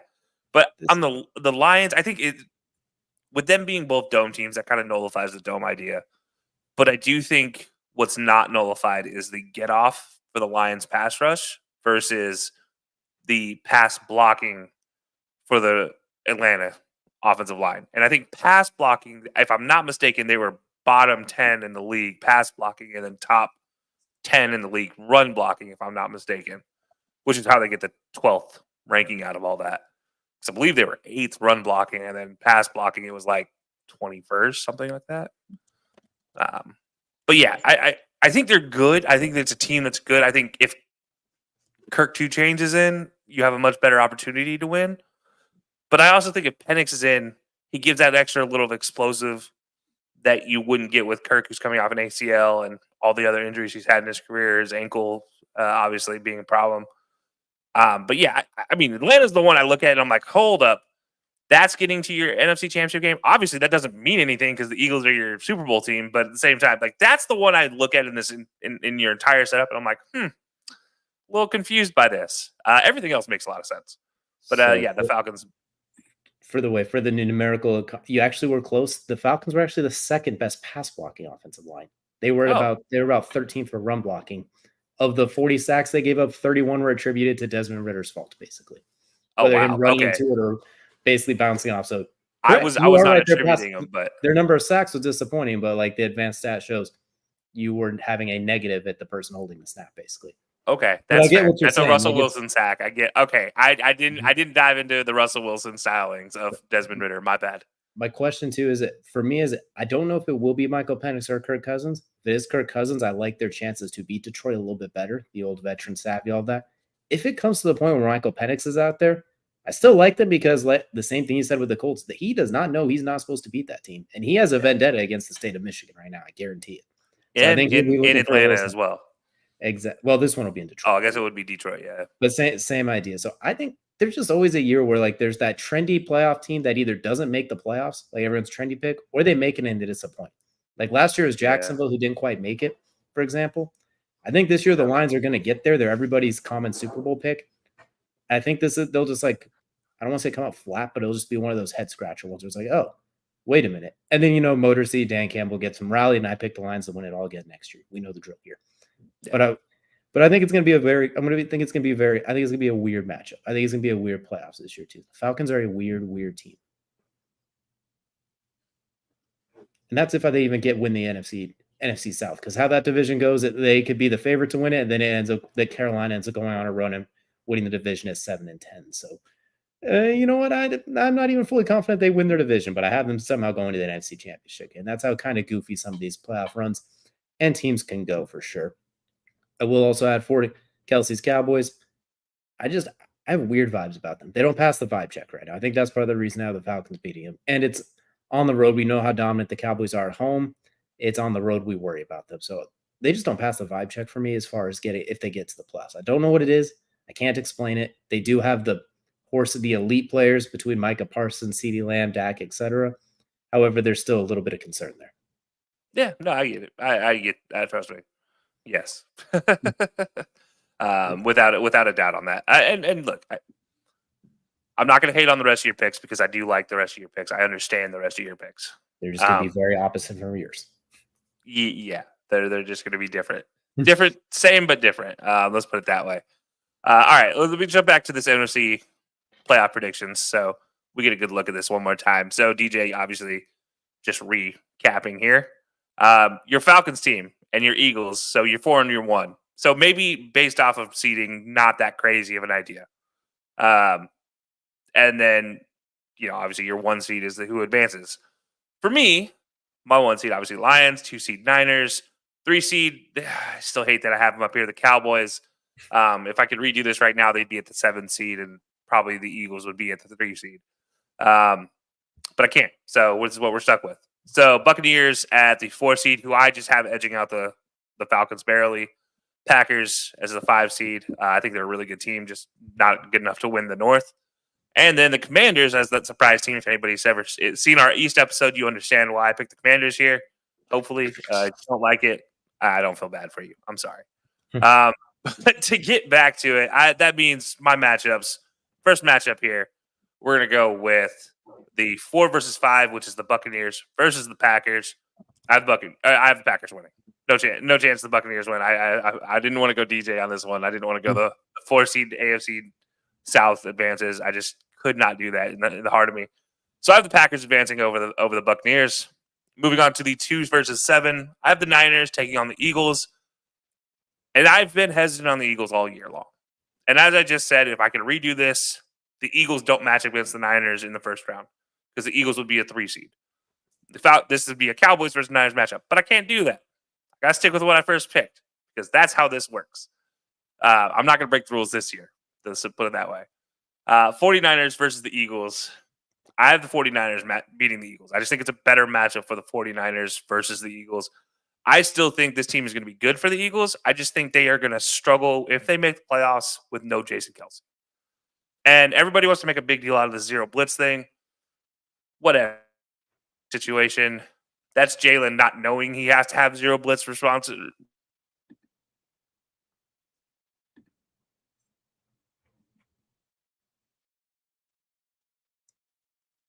but on the Lions, I think with them being both dome teams, that kind of nullifies the dome idea. But I do think what's not nullified is the get off for the Lions pass rush versus the pass blocking for the Atlanta offensive line. And I think pass blocking, if I'm not mistaken, they were bottom 10 in the league pass blocking, and then top 10 in the league run blocking, if I'm not mistaken, which is how they get the 12th ranking out of all that. Because I believe they were 8th run blocking, and then pass blocking, it was like 21st, something like that. But yeah, I think they're good. I think it's a team that's good. I think if Kirk 2 Chainz is in, you have a much better opportunity to win. But I also think if Penix is in, he gives that extra little explosive that you wouldn't get with Kirk, who's coming off an ACL and all the other injuries he's had in his career, his ankle obviously being a problem. But yeah, I mean, Atlanta's the one I look at and I'm like, hold up. That's getting to your NFC Championship game. Obviously, that doesn't mean anything because the Eagles are your Super Bowl team. But at the same time, like that's the one I look at in this in your entire setup, and I'm like, a little confused by this. Everything else makes a lot of sense. But yeah, the Falcons. For the numerical, you actually were close. The Falcons were actually the second best pass blocking offensive line. They were about 13th for run blocking. Of the 40 sacks they gave up, 31 were attributed to Desmond Ritter's fault, basically. Whether him running into it or basically bouncing off. So I was not attributing them, but their number of sacks was disappointing. But like the advanced stat shows, you were having a negative at the person holding the snap, basically. Okay, that's fair. That's a Russell Wilson sack. I get. Okay, I didn't dive into the Russell Wilson stylings of Desmond Ridder. My bad. My question too is for me I don't know if it will be Michael Penix or Kirk Cousins. If it is Kirk Cousins, I like their chances to beat Detroit a little bit better. The old veteran savvy, all that. If it comes to the point where Michael Penix is out there, I still like them because the same thing you said with the Colts, that he does not know he's not supposed to beat that team, and he has a vendetta against the state of Michigan right now. I guarantee it. So I think in Atlanta as well. Exactly. Well, this one will be in Detroit. Oh, I guess it would be Detroit, yeah. But same idea. So I think there's just always a year where like there's that trendy playoff team that either doesn't make the playoffs, like everyone's trendy pick, or they make it and they disappoint. Like last year was Jacksonville who didn't quite make it, for example. I think this year the Lions are going to get there. They're everybody's common Super Bowl pick. I think they'll just like, I don't want to say come out flat, but it'll just be one of those head scratcher ones where it's like, oh, wait a minute. And then, Motor City, Dan Campbell gets some rally, and I pick the Lions to win it all again next year. We know the drill here. Yeah. But I think it's going to be I think it's going to be a weird matchup. I think it's going to be a weird playoffs this year too. The Falcons are a weird team. And that's if they even win the NFC South, because how that division goes, they could be the favorite to win it, and then it ends up that Carolina ends up going on a run and winning the division at 7-10. So, you know what? I'm not even fully confident they win their division, but I have them somehow going to the NFC Championship, and that's how kind of goofy some of these playoff runs and teams can go for sure. I will also add for Kelcey's Cowboys. I have weird vibes about them. They don't pass the vibe check right now. I think that's part of the reason how the Falcons beating them. And it's on the road. We know how dominant the Cowboys are at home. It's on the road. We worry about them. So they just don't pass the vibe check for me as far as if they get to the playoffs. I don't know what it is. I can't explain it. They do have the horse of the elite players between Micah Parsons, CeeDee Lamb, Dak, etc. However, there's still a little bit of concern there. Yeah, no, I get it. I get that. Trust me. Yes. Without a doubt on that. And look, I'm not going to hate on the rest of your picks because I do like the rest of your picks. I understand the rest of your picks. They're just going to be very opposite from yours. Yeah, they're just going to be different. Different, same but different. Let's put it that way. All right, let me jump back to this NFC playoff predictions. So we get a good look at this one more time. So DJ, obviously, just recapping here. Your Falcons team and your Eagles. So you're 4 and you're 1. So maybe based off of seeding, not that crazy of an idea. And then, obviously your 1 seed is who advances. For me, my 1 seed, obviously Lions, 2 seed Niners, 3 seed. I still hate that I have them up here. The Cowboys. If I could redo this right now, they'd be at the 7 seed, and probably the Eagles would be at the 3 seed. But I can't. So this is what we're stuck with. So Buccaneers at the 4 seed, who I just have edging out the Falcons barely. Packers as the 5 seed. I think they're a really good team, just not good enough to win the North. And then the Commanders as that surprise team. If anybody's ever seen our East episode, you understand why I picked the Commanders here. Hopefully, if you don't like it, I don't feel bad for you. I'm sorry. But to get back to it, that means my matchups. First matchup here, we're going to go with the 4 versus 5, which is the Buccaneers versus the Packers. I have the Packers winning. No chance the Buccaneers win. I didn't want to go DJ on this one. I didn't want to go the 4 seed AFC South advances. I just could not do that in the heart of me. So I have the Packers advancing over the Buccaneers. Moving on to the 2 versus 7, I have the Niners taking on the Eagles. And I've been hesitant on the Eagles all year long. And as I just said, if I could redo this, the Eagles don't match up against the Niners in the first round because the Eagles would be a 3 seed. This would be a Cowboys versus Niners matchup, but I can't do that. I got to stick with what I first picked because that's how this works. I'm not going to break the rules this year. Let's put it that way. 49ers versus the Eagles. I have the 49ers beating the Eagles. I just think it's a better matchup for the 49ers versus the Eagles. I still think this team is going to be good for the Eagles. I just think they are going to struggle if they make the playoffs with no Jason Kelcey. And everybody wants to make a big deal out of the zero blitz thing. Whatever situation. That's Jalen not knowing he has to have zero blitz response.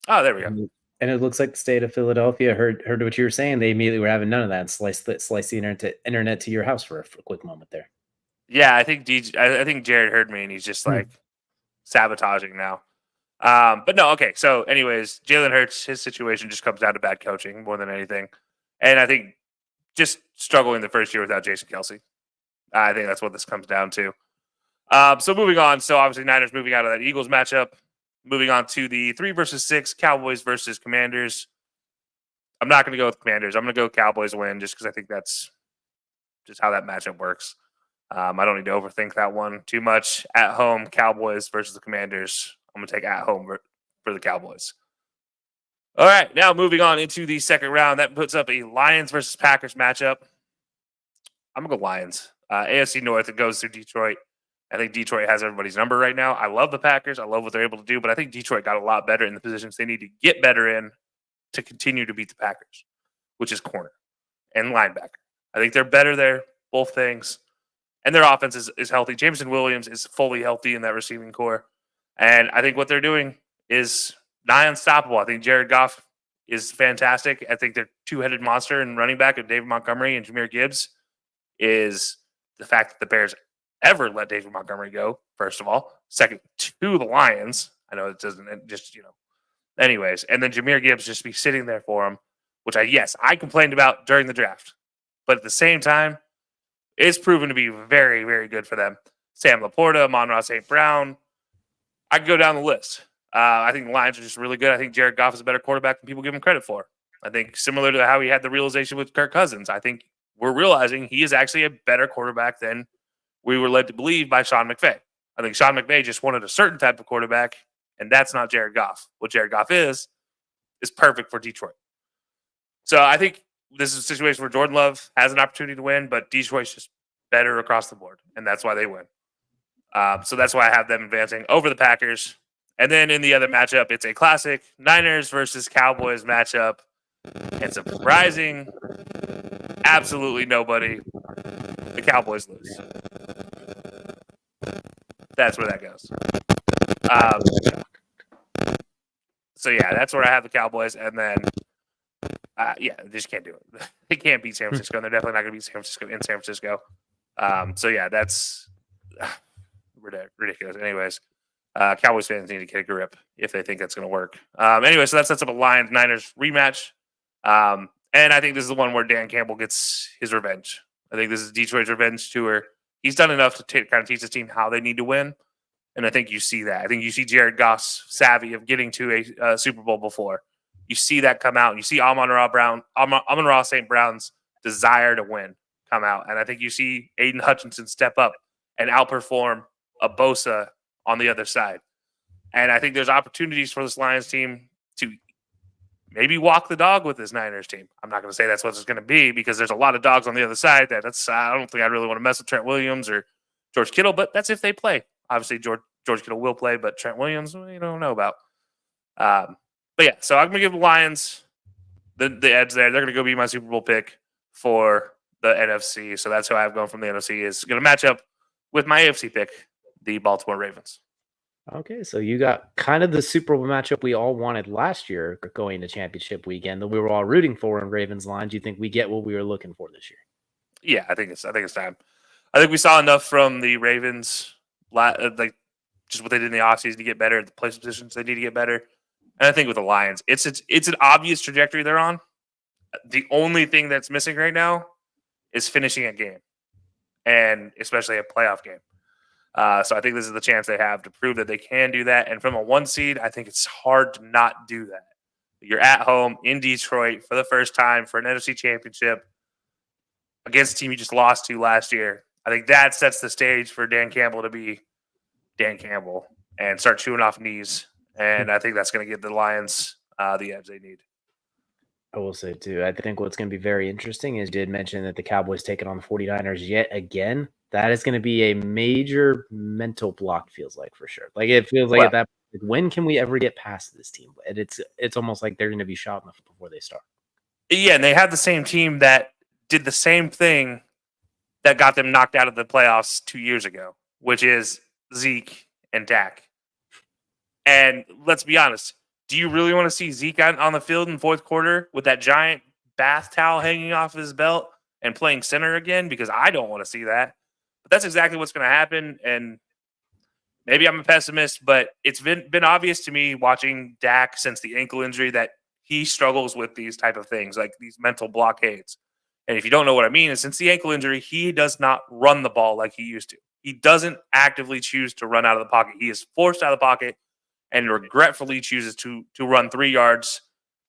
Oh, there we go. And it looks like the state of Philadelphia heard what you were saying. They immediately were having none of that and slice the internet to your house for a quick moment there. Yeah, I think Jared heard me and he's just like sabotaging now. But no, okay. So, anyways, Jalen Hurts, his situation just comes down to bad coaching more than anything, and I think just struggling the first year without Jason Kelcey. I think that's what this comes down to. So moving on. So obviously Niners moving out of that Eagles matchup. Moving on to the 3 versus 6, Cowboys versus Commanders. I'm not going to go with Commanders. I'm going to go Cowboys win just because I think that's just how that matchup works. I don't need to overthink that one too much. At home, Cowboys versus the Commanders. I'm going to take at home for the Cowboys. All right, now moving on into the second round. That puts up a Lions versus Packers matchup. I'm going to go Lions. AFC North, it goes through Detroit. I think Detroit has everybody's number right now. I love the Packers. I love what they're able to do, but I think Detroit got a lot better in the positions they need to get better in to continue to beat the Packers, which is corner and linebacker. I think they're better there, both things. And their offense is healthy. Jameson Williams is fully healthy in that receiving core. And I think what they're doing is nigh unstoppable. I think Jared Goff is fantastic. I think their two-headed monster and running back of David Montgomery and Jahmyr Gibbs is the fact that the Bears ever let David Montgomery go, first of all. Second, to the Lions. I know it doesn't just, anyways. And then Jahmyr Gibbs just be sitting there for him, which I complained about during the draft. But at the same time, it's proven to be very, very good for them. Sam Laporta, Amon-Ra St. Brown. I could go down the list. I think the Lions are just really good. I think Jared Goff is a better quarterback than people give him credit for. I think similar to how he had the realization with Kirk Cousins, I think we're realizing he is actually a better quarterback than we were led to believe by Sean McVay. I think Sean McVay just wanted a certain type of quarterback, and that's not Jared Goff. What Jared Goff is perfect for Detroit. So I think this is a situation where Jordan Love has an opportunity to win, but Detroit's just better across the board, and that's why they win. So that's why I have them advancing over the Packers. And then in the other matchup, it's a classic Niners versus Cowboys matchup. And surprising absolutely nobody, the Cowboys lose. That's where that goes. So, yeah, that's where I have the Cowboys. And then, they just can't do it. They can't beat San Francisco, and they're definitely not going to beat San Francisco in San Francisco. So, yeah, that's ridiculous. Anyways, Cowboys fans need to get a grip if they think that's going to work. Anyway, so that sets up a Lions-Niners rematch. And I think this is the one where Dan Campbell gets his revenge. I think this is Detroit's revenge tour. He's done enough to kind of teach his team how they need to win. And I think you see that. I think you see Jared Goff's savvy of getting to a Super Bowl before. You see that come out. You see Amon-Ra St. Brown's desire to win come out. And I think you see Aiden Hutchinson step up and outperform a Bosa on the other side. And I think there's opportunities for this Lions team to maybe walk the dog with this Niners team. I'm not going to say that's what it's going to be because there's a lot of dogs on the other side. I don't think I really want to mess with Trent Williams or George Kittle, but that's if they play. Obviously, George Kittle will play, but Trent Williams, you don't know about. But yeah, so I'm going to give the Lions the edge there. They're going to go be my Super Bowl pick for the NFC. So that's who I have going from the NFC is going to match up with my AFC pick, the Baltimore Ravens. Okay, so you got kind of the Super Bowl matchup we all wanted last year going to championship weekend that we were all rooting for in Ravens lines. Do you think we get what we were looking for this year? Yeah, I think it's time. I think we saw enough from the Ravens. just what they did in the offseason to get better, the place positions they need to get better. And I think with the Lions, it's an obvious trajectory they're on. The only thing that's missing right now is finishing a game, and especially a playoff game. So I think this is the chance they have to prove that they can do that. And from a 1 seed, I think it's hard to not do that. You're at home in Detroit for the first time for an NFC championship against a team you just lost to last year. I think that sets the stage for Dan Campbell to be Dan Campbell and start chewing off knees. And I think that's going to give the Lions the edge they need. I will say, too, I think what's going to be very interesting is you did mention that the Cowboys taking on the 49ers yet again. That is going to be a major mental block, feels like, for sure. Like, it feels like at that point, when can we ever get past this team? And it's almost like they're going to be shot in the foot before they start. Yeah, and they have the same team that did the same thing that got them knocked out of the playoffs 2 years ago, which is Zeke and Dak. And let's be honest, do you really want to see Zeke on the field in the fourth quarter with that giant bath towel hanging off his belt and playing center again? Because I don't want to see that. But that's exactly what's going to happen. And maybe I'm a pessimist, but it's been obvious to me watching Dak since the ankle injury that he struggles with these type of things, like these mental blockades. And if you don't know what I mean, is since the ankle injury, he does not run the ball like he used to. He doesn't actively choose to run out of the pocket. He is forced out of the pocket and regretfully chooses to run 3 yards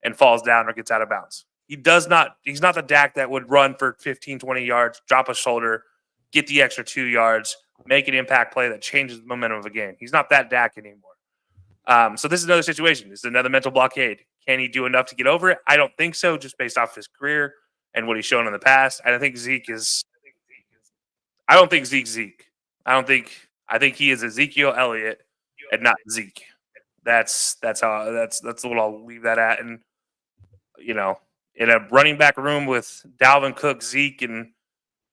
and falls down or gets out of bounds. He's not the Dak that would run for 15, 20 yards, drop a shoulder, get the extra 2 yards, make an impact play that changes the momentum of a game. He's not that Dak anymore. So this is another situation. This is another mental blockade. Can he do enough to get over it? I don't think so, just based off his career and what he's shown in the past. I don't think Zeke's Zeke. I think he is Ezekiel Elliott and not Zeke. That's what I'll leave that at. And in a running back room with Dalvin Cook, Zeke, and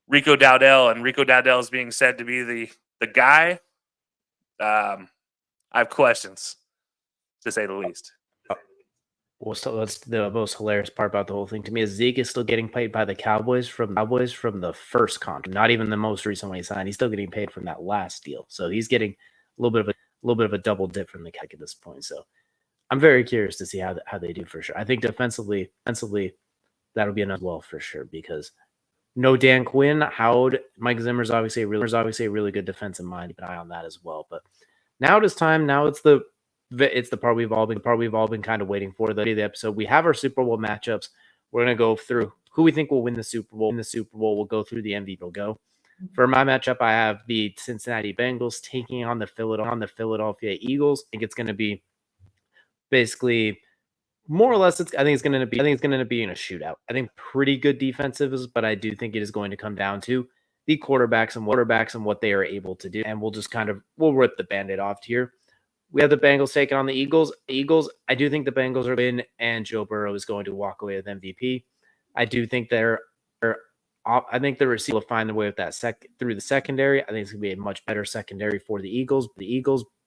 Rico Dowdell, and Rico Dowdell is being said to be the guy. I have questions, to say the least. Well, so that's the most hilarious part about the whole thing to me is Zeke is still getting paid by the Cowboys from the first contract, not even the most recent one he signed. He's still getting paid from that last deal, so he's getting a little bit of a double dip from the kick at this point. So I'm very curious to see how they do for sure. I think defensively that'll be enough well for sure because no Dan Quinn, Mike Zimmer's obviously a really good defensive mind. Keep an eye on that as well. But now it is time. Now it's the part we've all been kind of waiting for. The episode we have our Super Bowl matchups. We're gonna go through who we think will win the Super Bowl. In the Super Bowl, we'll go through the MVP. We'll go for my matchup. I have the Cincinnati Bengals taking on the Philadelphia Eagles. I think it's going to be basically more or less. I think it's going to be in a shootout. I think pretty good defensives, but I do think it is going to come down to the quarterbacks and what they are able to do. And we'll rip the Band-Aid off here. We have the Bengals taking on the Eagles. I do think the Bengals are win, and Joe Burrow is going to walk away with MVP. I do think the receiver will find their way with that through the secondary. I think it's going to be a much better secondary for the Eagles.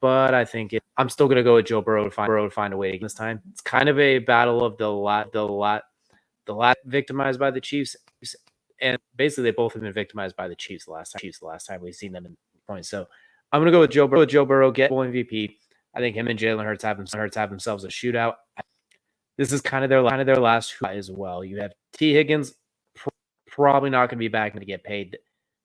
But I think I'm still going to go with Joe Burrow to find a way this time. It's kind of a battle of the lot victimized by the Chiefs, and basically they both have been victimized by the Chiefs the last time we've seen them in points. So I'm going to go with Joe Burrow, get full MVP. I think him and Jalen Hurts have themselves a shootout. This is kind of their last as well. You have T. Higgins, probably not going to be back to get paid.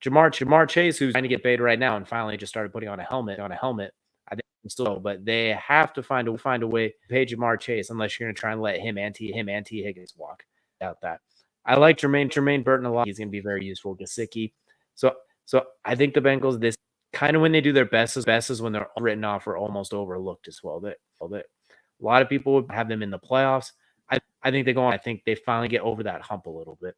Jamar Chase, who's trying to get paid right now and finally just started putting on a helmet. I think still, but they have to find a way to pay Jamar Chase unless you're going to try and let him and T. Higgins walk out that. I like Jermaine Burton a lot. He's going to be very useful. Gesicki. So I think the Bengals, this kind of when they do their best is when they're written off or almost overlooked as well. That a lot of people would have them in the playoffs. I think they go on. I think they finally get over that hump a little bit.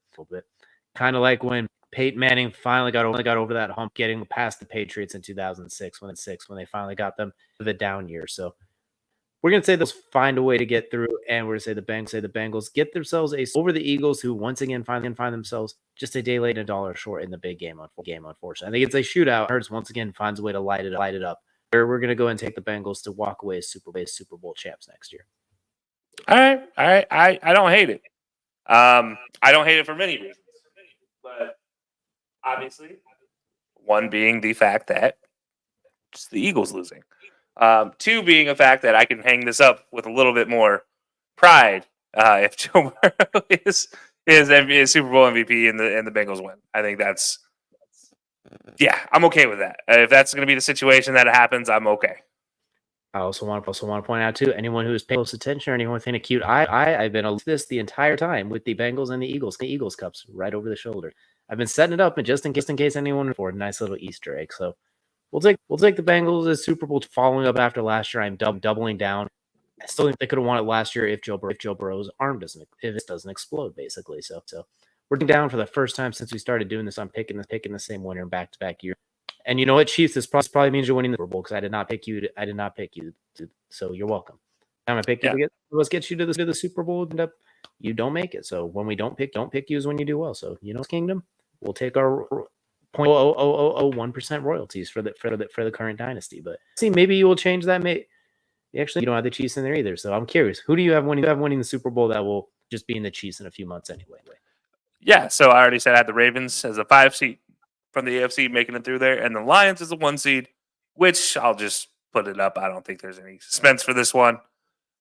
Kind of like when Peyton Manning finally got over that hump, getting past the Patriots in 2006 when they finally got them to the down year. So we're going to say they'll find a way to get through, and we're going to say the Bengals get themselves over the Eagles, who once again find themselves just a day late and $1 short in the big game. Unfortunately, I think it's a shootout. Hurts once again finds a way to light it up. We're going to go and take the Bengals to walk away as Super Bowl champs next year. All right. I don't hate it. I don't hate it for many reasons, but obviously, one being the fact that it's the Eagles losing. Two being a fact that I can hang this up with a little bit more pride if Joe Burrow is Super Bowl MVP and the Bengals win. I think that's I'm okay with that. If that's going to be the situation that it happens, I'm okay. I also want to point out too, anyone who is paying close attention or anyone with an acute eye, I've been this the entire time with the Bengals and the Eagles cups right over the shoulder. I've been setting it up, and just in case anyone for a nice little Easter egg. So we'll take the Bengals as Super Bowl following up after last year. I'm doubling down. I still think they could have won it last year if Joe Burrow's arm doesn't explode, basically. So we're down for the first time since we started doing this. I'm picking the same winner in back-to-back year. And you know what, Chiefs? This probably means you're winning the Super Bowl because I did not pick you. So you're welcome. I'm gonna pick you to get you to the Super Bowl. End up, you don't make it. So when we don't pick you is when you do well. So Kingdom, we'll take our 0.0001% royalties for the current dynasty. But see, maybe you will change that. Actually, you don't have the Chiefs in there either. So I'm curious, who do you have winning the Super Bowl that will just be in the Chiefs in a few months anyway? Yeah, so I already said I had the Ravens as a 5 seed from the AFC making it through there, and the Lions as a 1 seed, which I'll just put it up. I don't think there's any suspense for this one.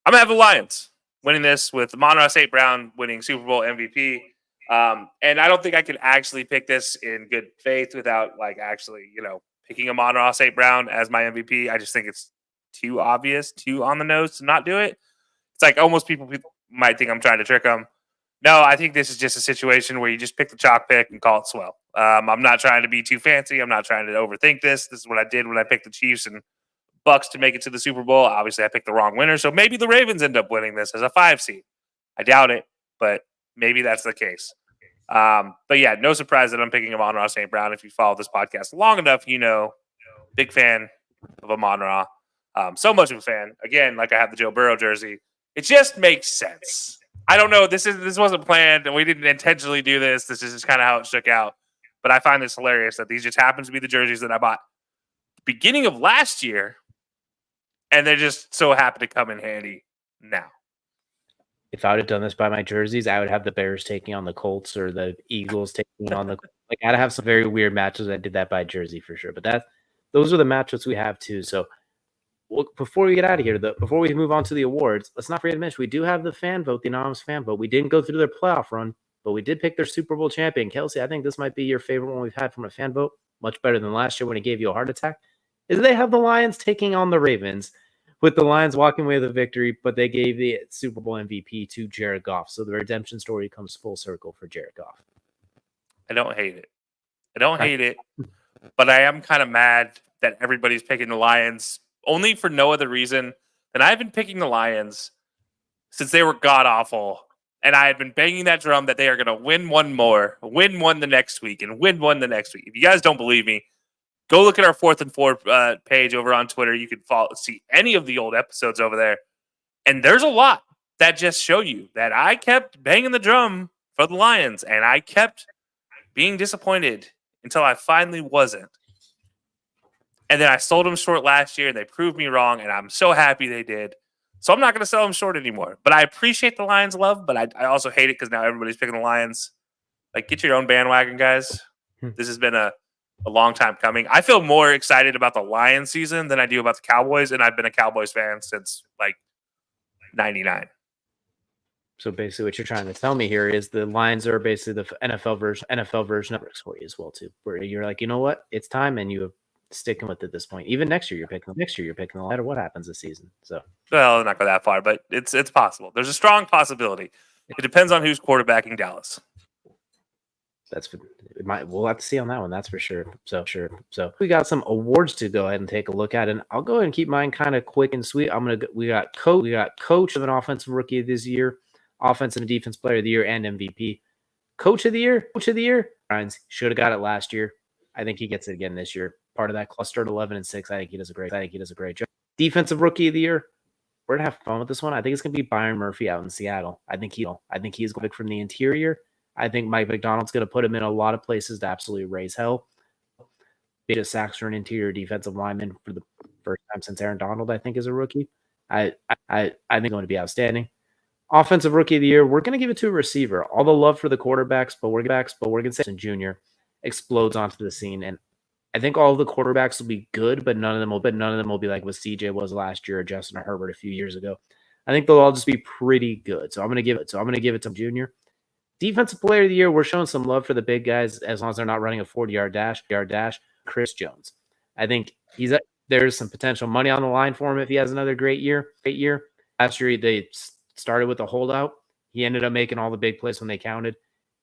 I'm going to have the Lions winning this with Amon-Ra St. Brown winning Super Bowl MVP. And I don't think I could actually pick this in good faith without actually, picking Amon-Ra St. Brown as my MVP. I just think it's too obvious, too on the nose to not do it. It's like almost people might think I'm trying to trick them. No, I think this is just a situation where you just pick the chalk pick and call it swell. I'm not trying to be too fancy. I'm not trying to overthink this. This is what I did when I picked the Chiefs and Bucks to make it to the Super Bowl. Obviously, I picked the wrong winner, so maybe the Ravens end up winning this as a 5 seed. I doubt it, but maybe that's the case. But yeah, no surprise that I'm picking Amon-Ra St. Brown. If you follow this podcast long enough, big fan of Amon-Ra. So much of a fan. Again, like I have the Joe Burrow jersey. It just makes sense. I don't know. This wasn't planned, and we didn't intentionally do this. This is just kind of how it shook out. But I find this hilarious that these just happen to be the jerseys that I bought beginning of last year, and they just so happen to come in handy now. If I would have done this by my jerseys, I would have the Bears taking on the Colts or the Eagles taking on the I'd have some very weird matches. I did that by jersey for sure. But those are the matchups we have too. So before we get out of here, before we move on to the awards, let's not forget to mention we do have the fan vote, the anonymous fan vote. We didn't go through their playoff run, but we did pick their Super Bowl champion. Kelcey, I think this might be your favorite one we've had from a fan vote. Much better than last year when it gave you a heart attack. Is they have the Lions taking on the Ravens, with the Lions walking away with a victory, but they gave the Super Bowl MVP to Jared Goff. So the redemption story comes full circle for Jared Goff. I don't hate it. But I am kind of mad that everybody's picking the Lions only for no other reason than I've been picking the Lions since they were god-awful. And I had been banging that drum that they are going to win one more, win one the next week, and win one the next week. If you guys don't believe me, go look at our 4th and 4 page over on Twitter. You can see any of the old episodes over there. And there's a lot that just show you that I kept banging the drum for the Lions, and I kept being disappointed until I finally wasn't. And then I sold them short last year, and they proved me wrong, and I'm so happy they did. So I'm not going to sell them short anymore. But I appreciate the Lions' love, but I also hate it because now everybody's picking the Lions. Get your own bandwagon, guys. This has been a long time coming. I feel more excited about the Lions season than I do about the Cowboys, and I've been a Cowboys fan since 99. So basically what you're trying to tell me here is the Lions are basically the NFL version of Netflix for you as well too, where you're like, you know what, it's time, and you sticking with it at this point. Even next year you're picking no matter what happens this season. So well, not go that far, but it's possible. There's a strong possibility. It depends on who's quarterbacking Dallas. We'll have to see on that one. That's for sure. So we got some awards to go ahead and take a look at, and I'll go ahead and keep mine kind of quick and sweet. We got coach of an offensive rookie of this year, offensive and defense player of the year, and MVP. Coach of the year. Ryan's should have got it last year. I think he gets it again this year. Part of that cluster at 11-6. I think he does a great job. Defensive rookie of the year. We're gonna have fun with this one. I think it's gonna be Byron Murphy out in Seattle. I think he's going from the interior. I think Mike McDonald's going to put him in a lot of places to absolutely raise hell. Beta sacks for an interior defensive lineman for the first time since Aaron Donald, I think, is a rookie. I think going to be outstanding. Offensive rookie of the year, we're going to give it to a receiver. All the love for the quarterbacks, but we're going to say Jr. explodes onto the scene, and I think all of the quarterbacks will be good, but none of them will be like what CJ was last year or Justin Herbert a few years ago. I think they'll all just be pretty good. So I'm gonna give it to Junior. Defensive player of the year, we're showing some love for the big guys as long as they're not running a 40-yard dash. Chris Jones. I think there's some potential money on the line for him if he has another great year. Last year they started with a holdout. He ended up making all the big plays when they counted.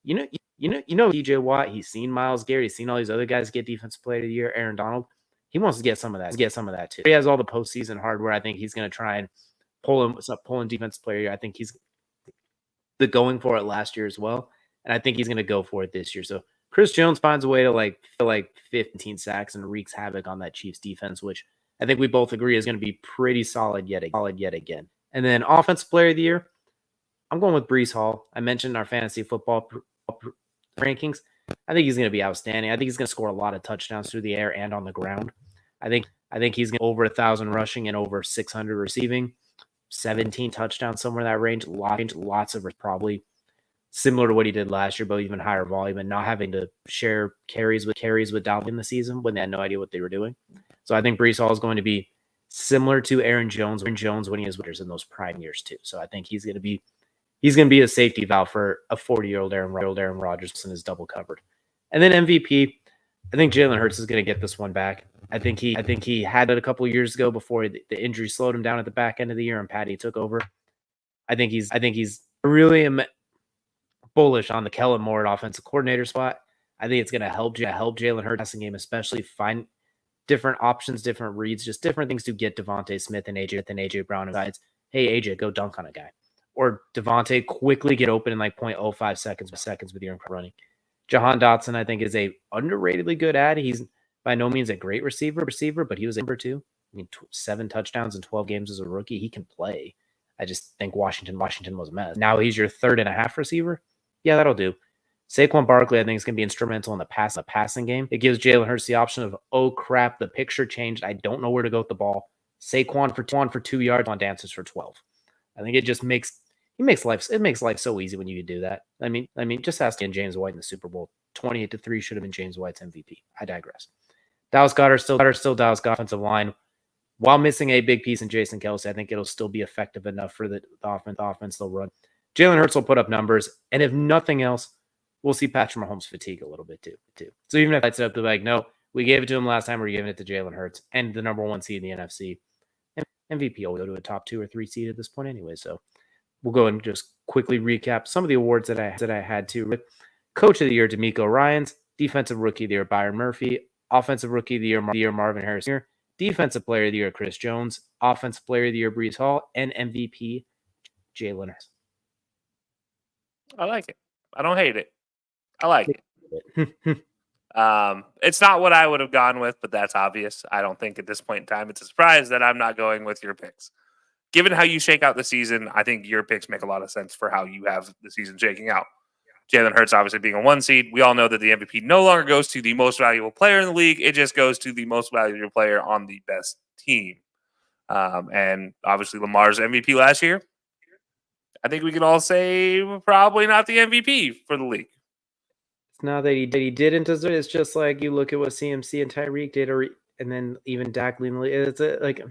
DJ Watt, he's seen Myles Garrett, he's seen all these other guys get defensive player of the year, Aaron Donald. He wants to get some of that too. He has all the postseason hardware. I think he's going to try and pull in defensive player of the year. I think he's the going for it last year as well. And I think he's going to go for it this year. So Chris Jones finds a way to like 15 sacks and wreaks havoc on that Chiefs defense, which I think we both agree is going to be pretty solid yet again. And then offensive player of the year, I'm going with Breece Hall. I mentioned our fantasy football rankings. I think he's going to be outstanding. I think he's going to score a lot of touchdowns through the air and on the ground. I think he's going to over 1,000 rushing and over 600 receiving, 17 touchdowns, somewhere in that range. Lots of probably similar to what he did last year, but even higher volume and not having to share carries with Dalvin in the season when they had no idea what they were doing. So I think Breece Hall is going to be similar to Aaron Jones when he is in those prime years too. So I think he's going to be a safety valve for a 40-year-old Aaron Rodgers and is double covered. And then MVP, I think Jalen Hurts is going to get this one back. I think he had it a couple of years ago before the injury slowed him down at the back end of the year and Patty took over. I think he's really bullish on the Kellen Moore at offensive coordinator spot. I think it's going to help Jalen Hurts passing game, especially find different options, different reads, just different things to get Devontae Smith and AJ Brown sides. Hey, AJ, go dunk on a guy. Or Devontae quickly get open in like 0.05 seconds with your running. Jahan Dotson, I think, is a underratedly good ad. He's by no means a great receiver, but he was a number 2. I mean, 7 touchdowns in 12 games as a rookie. He can play. I just think Washington was a mess. Now he's your 3.5 receiver. Yeah, that'll do. Saquon Barkley, I think, is going to be instrumental in the passing game. It gives Jalen Hurts the option of, oh crap, the picture changed. I don't know where to go with the ball. Saquon for 2 yards on dances for 12. I think it makes life so easy when you can do that. I mean, just ask James White in the Super Bowl. 28-3 should have been James White's MVP. I digress. Dallas Goedert still Dallas Goedert offensive line. While missing a big piece in Jason Kelcey, I think it'll still be effective enough for the offense they'll run. Jalen Hurts will put up numbers, and if nothing else, we'll see Patrick Mahomes fatigue a little bit too. So even if it's up to like, no, we gave it to him last time, we're giving it to Jalen Hurts and the number 1 seed in the NFC. MVP will go to a top 2 or 3 seed at this point anyway. So we'll go and just quickly recap some of the awards that I had to. Coach of the Year, D'Amico Ryans. Defensive Rookie of the Year, Byron Murphy. Offensive Rookie of the Year, Marvin Harrison. Defensive Player of the Year, Chris Jones. Offensive Player of the Year, Breece Hall. And MVP, Jalen Hurts. I like it. I don't hate it. I like it. It's not what I would have gone with, but that's obvious. I don't think at this point in time it's a surprise that I'm not going with your picks. Given how you shake out the season, I think your picks make a lot of sense for how you have the season shaking out. Jalen Hurts obviously being a 1 seed. We all know that the MVP no longer goes to the most valuable player in the league. It just goes to the most valuable player on the best team. And obviously Lamar's MVP last year, I think we can all say probably not the MVP for the league. It's not that he didn't deserve it. It's just like you look at what CMC and Tyreek did, and then even Dak Lean. It's like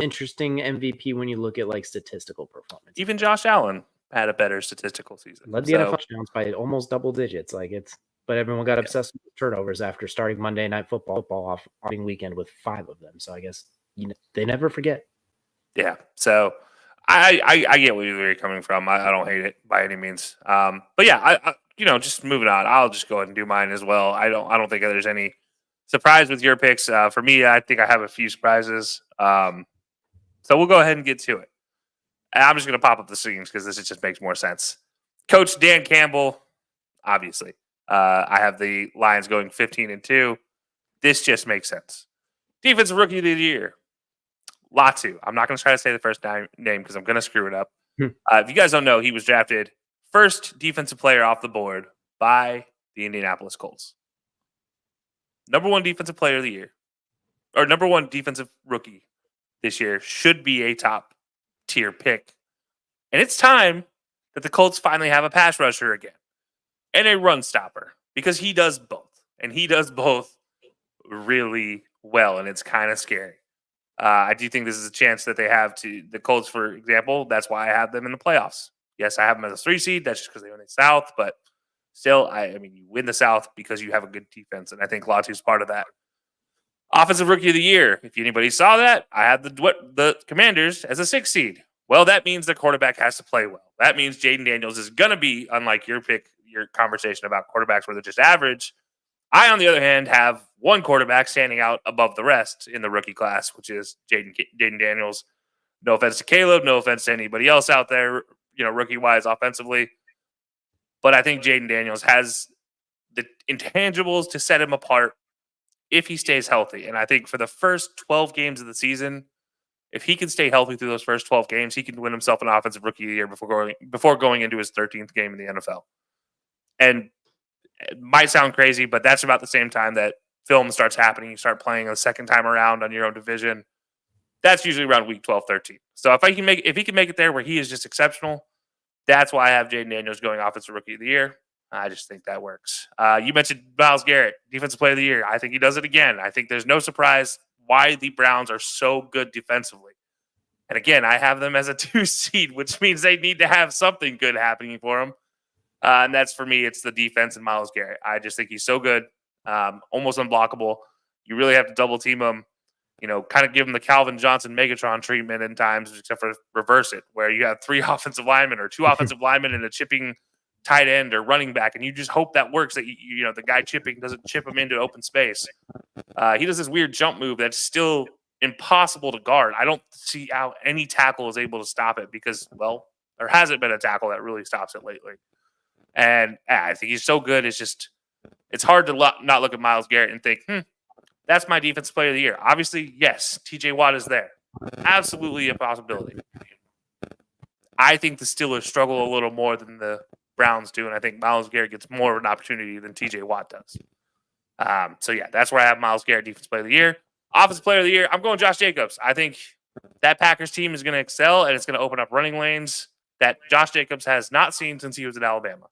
interesting MVP when you look at like statistical performance. Even Josh Allen had a better statistical season. Led the NFL touchdowns by almost double digits. But everyone got obsessed with turnovers after starting Monday Night Football off weekend with 5 of them. So I guess they never forget. Yeah. So I get where you're coming from. I don't hate it by any means. But yeah, I just moving on. I'll just go ahead and do mine as well. I don't think there's any surprise with your picks. For me, I think I have a few surprises. So we'll go ahead and get to it. And I'm just going to pop up the scenes because this just makes more sense. Coach Dan Campbell, obviously. I have the Lions going 15-2. This just makes sense. Defensive Rookie of the Year, Latu. I'm not going to try to say the first name because I'm going to screw it up. If you guys don't know, he was drafted first defensive player off the board by the Indianapolis Colts. Number 1 defensive player of the year, or number 1 defensive rookie this year, should be a top tier pick. And it's time that the Colts finally have a pass rusher again and a run stopper because he does both. And he does both really well, and it's kind of scary. I do think this is a chance that they have to the Colts, for example. That's why I have them in the playoffs. Yes, I have them as a 3 seed. That's just because they win the South, but still, I mean, you win the South because you have a good defense, and I think Latu's part of that. Offensive Rookie of the Year. If anybody saw that, I had the Commanders as a 6 seed. Well, that means the quarterback has to play well. That means Jaden Daniels is going to be, unlike your conversation about quarterbacks where they're just average. I, on the other hand, have one quarterback standing out above the rest in the rookie class, which is Jaden Daniels. No offense to Caleb, no offense to anybody else out there, rookie-wise offensively. But I think Jaden Daniels has the intangibles to set him apart if he stays healthy. And I think for the first 12 games of the season, if he can stay healthy through those first 12 games, he can win himself an offensive rookie of the year before going into his 13th game in the NFL. And it might sound crazy, but that's about the same time that film starts happening. You start playing a second time around on your own division. That's usually around week 12, 13. So if he can make it there where he is just exceptional, that's why I have Jaden Daniels going offensive rookie of the year. I just think that works. You mentioned Myles Garrett, defensive player of the year. I think he does it again. I think there's no surprise why the Browns are so good defensively. And again, I have them as a 2 seed, which means they need to have something good happening for them. And that's, for me, it's the defense and Myles Garrett. I just think he's so good, almost unblockable. You really have to double team him, kind of give him the Calvin Johnson Megatron treatment in times, except for reverse it, where you have 3 offensive linemen or 2 offensive linemen and a chipping tight end or running back, and you just hope that works, that the guy chipping doesn't chip him into open space. He does this weird jump move that's still impossible to guard. I don't see how any tackle is able to stop it because, well, there hasn't been a tackle that really stops it lately. And I think he's so good. It's hard to not look at Myles Garrett and think, that's my defensive player of the year. Obviously, yes, TJ Watt is there. Absolutely a possibility. I think the Steelers struggle a little more than the Browns do, and I think Myles Garrett gets more of an opportunity than TJ Watt does. So, yeah, that's where I have Myles Garrett, defensive player of the year. Offensive player of the year, I'm going Josh Jacobs. I think that Packers team is going to excel, and it's going to open up running lanes that Josh Jacobs has not seen since he was at Alabama.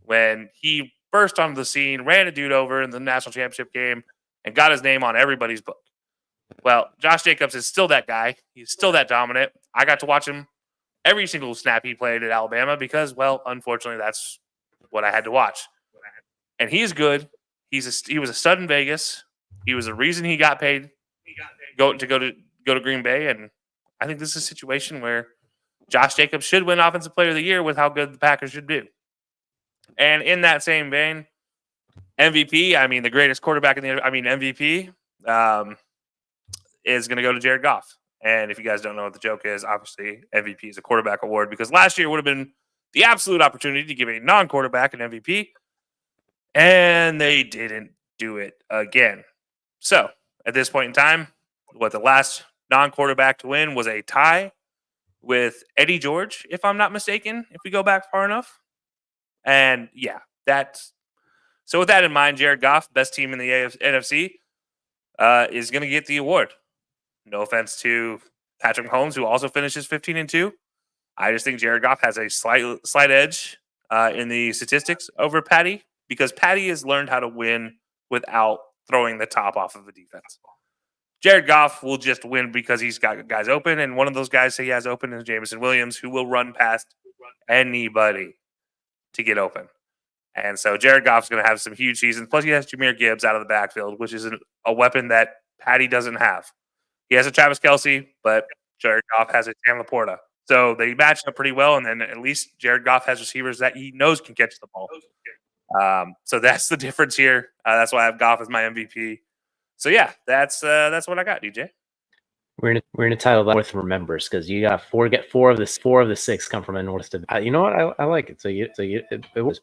When he burst onto the scene, ran a dude over in the national championship game, and got his name on everybody's book. Well, Josh Jacobs is still that guy. He's still that dominant. I got to watch him every single snap he played at Alabama because, well, unfortunately, that's what I had to watch. And he's good. He was a stud in Vegas. He was the reason he got paid go to Green Bay. And I think this is a situation where Josh Jacobs should win Offensive Player of the Year with how good the Packers should do. And in that same vein, MVP, the greatest quarterback MVP is going to go to Jared Goff. And if you guys don't know what the joke is, obviously MVP is a quarterback award because last year would have been the absolute opportunity to give a non-quarterback an MVP, and they didn't do it again. So at this point in time, the last non-quarterback to win was a tie with Eddie George, if I'm not mistaken, if we go back far enough. And yeah, so with that in mind, Jared Goff, best team in the NFC, is going to get the award. No offense to Patrick Mahomes, who also finishes 15-2. I just think Jared Goff has a slight edge in the statistics over Patty because Patty has learned how to win without throwing the top off of the defense. Jared Goff will just win because he's got guys open, and one of those guys he has open is Jameson Williams, who will run past anybody to get open. And so Jared Goff's going to have some huge seasons. Plus, he has Jahmyr Gibbs out of the backfield, which is a weapon that Patty doesn't have. He has a Travis Kelcey, but Jared Goff has a Sam Laporta. So they match up pretty well, and then at least Jared Goff has receivers that he knows can catch the ball. So that's the difference here. That's why I have Goff as my MVP. So yeah, that's what I got, DJ. We're gonna title that North Remembers because you got four of the 6 come from a North. You know what? I like it. It was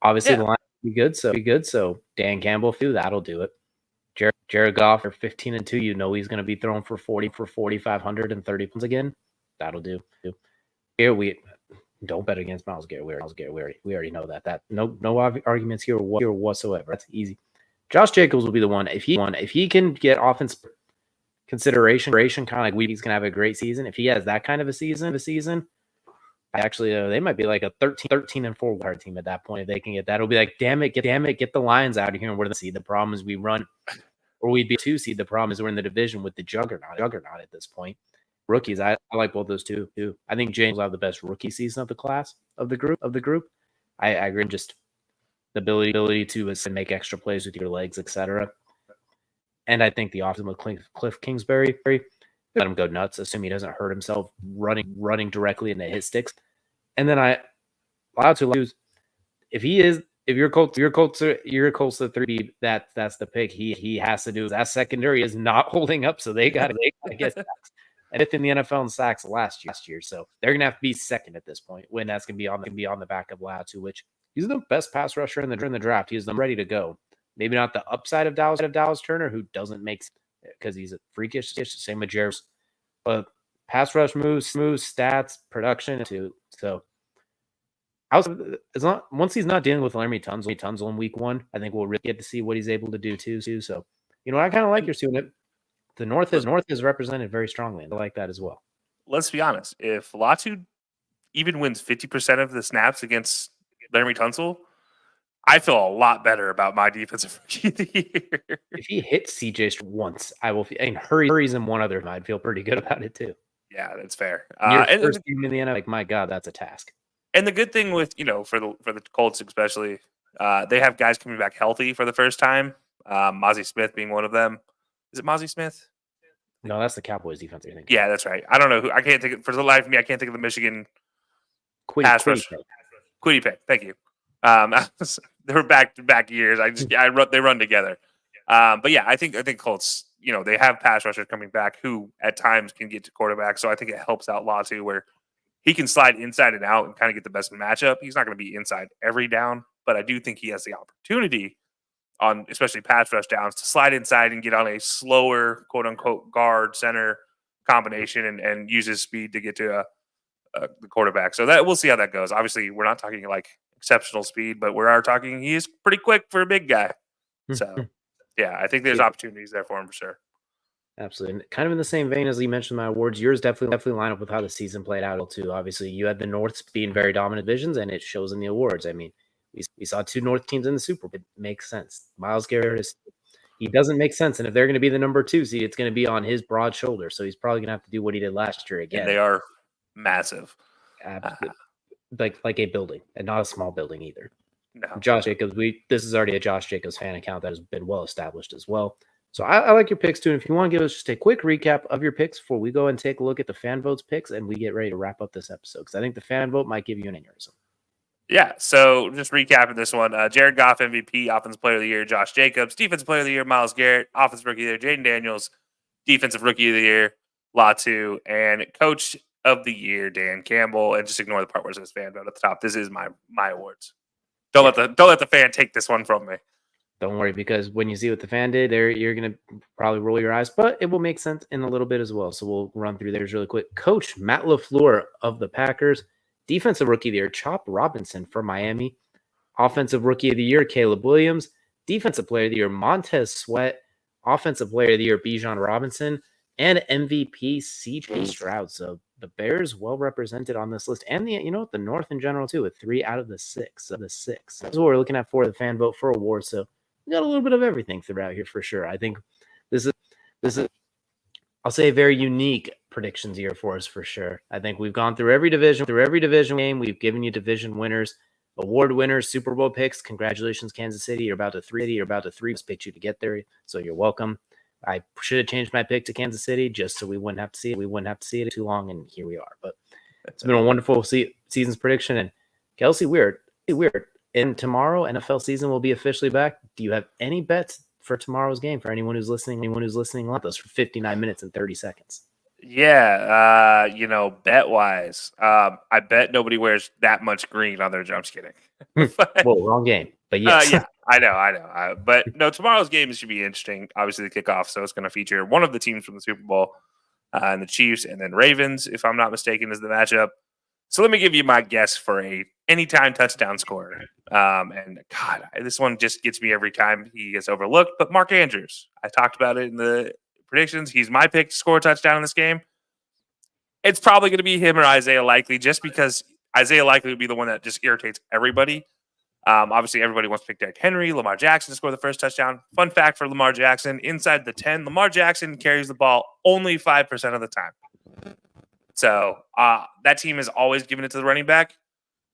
obviously the line be good. So Dan Campbell, that'll do it. Jared Goff for 15-2. You know he's gonna be throwing for 4,500 and 30 points again. That'll do. Here we don't bet against Myles Garrett. We already know that. No arguments here whatsoever. That's easy. Josh Jacobs will be the one if he can get offense consideration, kind of like he's gonna have a great season. If he has that kind of a season, actually they might be like a 13-4 wild team at that point. If they can get that, it'll be like, damn it, get the Lions out of here, and we're the seed. The problem is we run or we'd be 2 seed. The problem is we're in the division with the juggernaut at this point. Rookies, I like both those two too. I think James will have the best rookie season of the class of the group. I agree. Just the ability to make extra plays with your legs, etc. And I think the option with Cliff Kingsbury, let him go nuts, assuming he doesn't hurt himself running directly into his sticks. And then I allowed to lose if your Colts the 3, that's the pick. He has to do. That secondary is not holding up, so they gotta get sacks. And fifth in the NFL in sacks last year, so they're gonna have to be second at this point. When that's gonna be on the back of Latu, which he's the best pass rusher in the draft. He's ready to go. Maybe not the upside of Dallas Turner, who doesn't make because he's a freakish. Same with Jarvis, but pass rush moves, stats, production too. So once he's not dealing with Laremy Tunsil in week 1, I think we'll really get to see what he's able to do too. So I kind of like your student. The North is represented very strongly, and I like that as well. Let's be honest. If Latu even wins 50% of the snaps against Laremy Tunsil, I feel a lot better about my defensive rookie of the year. If he hits CJ once, I will. And hurries him one other, I'd feel pretty good about it too. Yeah, that's fair. And first team in the NFL, my God, that's a task. And the good thing with for the Colts especially, they have guys coming back healthy for the first time. Mozzie Smith being one of them. Is it Mozzie Smith? No, that's the Cowboys defense. I think. Yeah, that's right. I don't know who. I can't think for the life of me. I can't think of the Michigan pass rush. Quiddy Pick. Thank you. They were back-to-back years. They run together. But yeah, I think Colts. They have pass rushers coming back who at times can get to quarterback. So I think it helps out Latu where he can slide inside and out and kind of get the best matchup. He's not going to be inside every down, but I do think he has the opportunity on especially pass rush downs to slide inside and get on a slower quote unquote guard center combination and use his speed to get to the quarterback. So that we'll see how that goes. Obviously, we're not talking like exceptional speed, but we are talking he is pretty quick for a big guy. So yeah, I think there's opportunities there for him for sure. Absolutely. And kind of in the same vein as you mentioned my awards, yours definitely line up with how the season played out too. Obviously, you had the Norths being very dominant divisions, and it shows in the awards. I mean, we saw 2 North teams in the Super Bowl. It makes sense. Myles Garrett he doesn't make sense. And if they're going to be the number 2 seed, it's going to be on his broad shoulder. So he's probably going to have to do what he did last year again. And they are massive. Like a building, and not a small building either. No. Josh Jacobs, this is already a Josh Jacobs fan account that has been well established as well. So I like your picks too. And if you want to give us just a quick recap of your picks before we go and take a look at the fan votes picks and we get ready to wrap up this episode, because I think the fan vote might give you an aneurysm. Yeah, so just recapping this one. Jared Goff, MVP, Offensive Player of the Year, Josh Jacobs, Defensive Player of the Year, Myles Garrett, Offensive Rookie of the Year, Jaden Daniels, Defensive Rookie of the Year, Latu, and Coach of the Year, Dan Campbell. And just ignore the part where it says fan vote at the top. This is my awards. Don't let the fan take this one from me. Don't worry, because when you see what the fan did, you're going to probably roll your eyes, but it will make sense in a little bit as well. So we'll run through theirs really quick. Coach Matt LaFleur of the Packers, Defensive Rookie of the Year, Chop Robinson for Miami, Offensive Rookie of the Year, Caleb Williams, Defensive Player of the Year, Montez Sweat, Offensive Player of the Year, Bijan Robinson, and MVP CJ Stroud. So the Bears well represented on this list, and the North in general too, with 3 out of the 6 That's what we're looking at for the fan vote for awards. So we got a little bit of everything throughout here for sure. I think this is I'll say a very unique predictions year for us for sure. I think we've gone through every division game. We've given you division winners, award winners, Super Bowl picks. Congratulations, Kansas City. You're about to 3 picked you to get there, so you're welcome. I should have changed my pick to Kansas City just so we wouldn't have to see it. We wouldn't have to see it too long, and here we are. But it's been a wonderful season's prediction. And Kelcey, weird. And tomorrow, NFL season will be officially back. Do you have any bets for tomorrow's game for anyone who's listening? Let us for 59 minutes and 30 seconds. Yeah, bet wise, I bet nobody wears that much green on their. I'm just kidding. Well, wrong game, but yes. Yeah, I know. But no, tomorrow's game should be interesting. Obviously, the kickoff, so it's going to feature one of the teams from the Super Bowl, and the Chiefs, and then Ravens, if I'm not mistaken, is the matchup. So let me give you my guess for a anytime touchdown scorer. And God, this one just gets me every time he gets overlooked. But Mark Andrews, I talked about it in the predictions. He's my pick to score a touchdown in this game. It's probably going to be him or Isaiah Likely, just because Isaiah Likely would be the one that just irritates everybody. Obviously, everybody wants to pick Derrick Henry, Lamar Jackson to score the first touchdown. Fun fact for Lamar Jackson, inside the 10, Lamar Jackson carries the ball only 5% of the time. So that team is always giving it to the running back,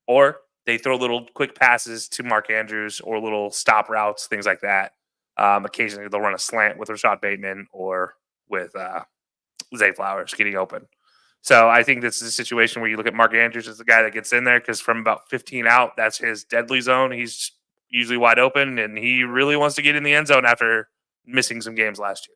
or they throw little quick passes to Mark Andrews or little stop routes, things like that. Occasionally, they'll run a slant with Rashad Bateman or with Zay Flowers getting open. So I think this is a situation where you look at Mark Andrews as the guy that gets in there because from about 15 out, that's his deadly zone. He's usually wide open, and he really wants to get in the end zone after missing some games last year.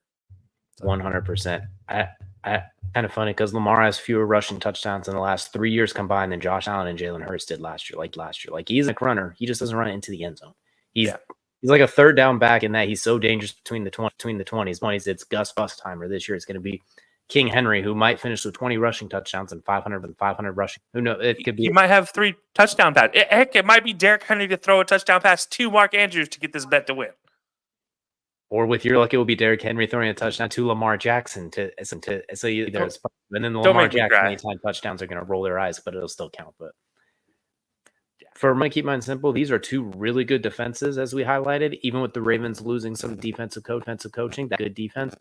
100%. I kind of funny because Lamar has fewer rushing touchdowns in the last 3 years combined than Josh Allen and Jalen Hurts did last year. Like he's a runner. He just doesn't run into the end zone. He's like a third down back in that he's so dangerous between the 20s. It's Gus Bus time, or this year it's going to be King Henry, who might finish with 20 rushing touchdowns and 500 rushing. Who knows? It could be. He might have 3 touchdown passes. Heck, it might be Derrick Henry to throw a touchdown pass to Mark Andrews to get this bet to win. Or with your luck, it will be Derrick Henry throwing a touchdown to Lamar Jackson so you there's and then the Lamar Jackson anytime touchdowns are going to roll their eyes, but it'll still count. But for me, keep mine simple. These are 2 really good defenses, as we highlighted. Even with the Ravens losing some defensive coaching, that good defense.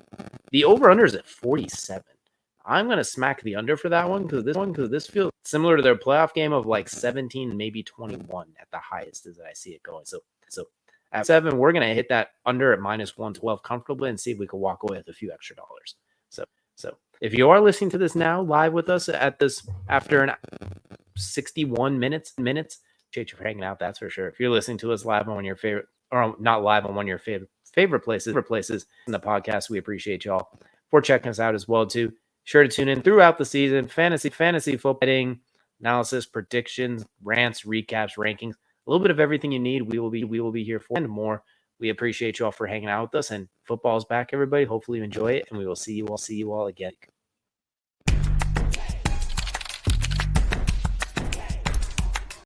The over/under is at 47. I'm going to smack the under for that one because this feels similar to their playoff game of like 17, maybe 21 at the highest as I see it going. So at 7, we're going to hit that under at -112 comfortably and see if we can walk away with a few extra dollars. So if you are listening to this now live with us at this after 61 minutes, appreciate you for hanging out. That's for sure. If you're listening to us live on one of your favorite, or not live on one of your favorite places in the podcast, we appreciate y'all for checking us out as well too. Sure to tune in throughout the season. Fantasy football betting, analysis, predictions, rants, recaps, rankings, a little bit of everything you need. We will be here for and more. We appreciate you all for hanging out with us. And football's back, everybody. Hopefully you enjoy it, and we will see you all again.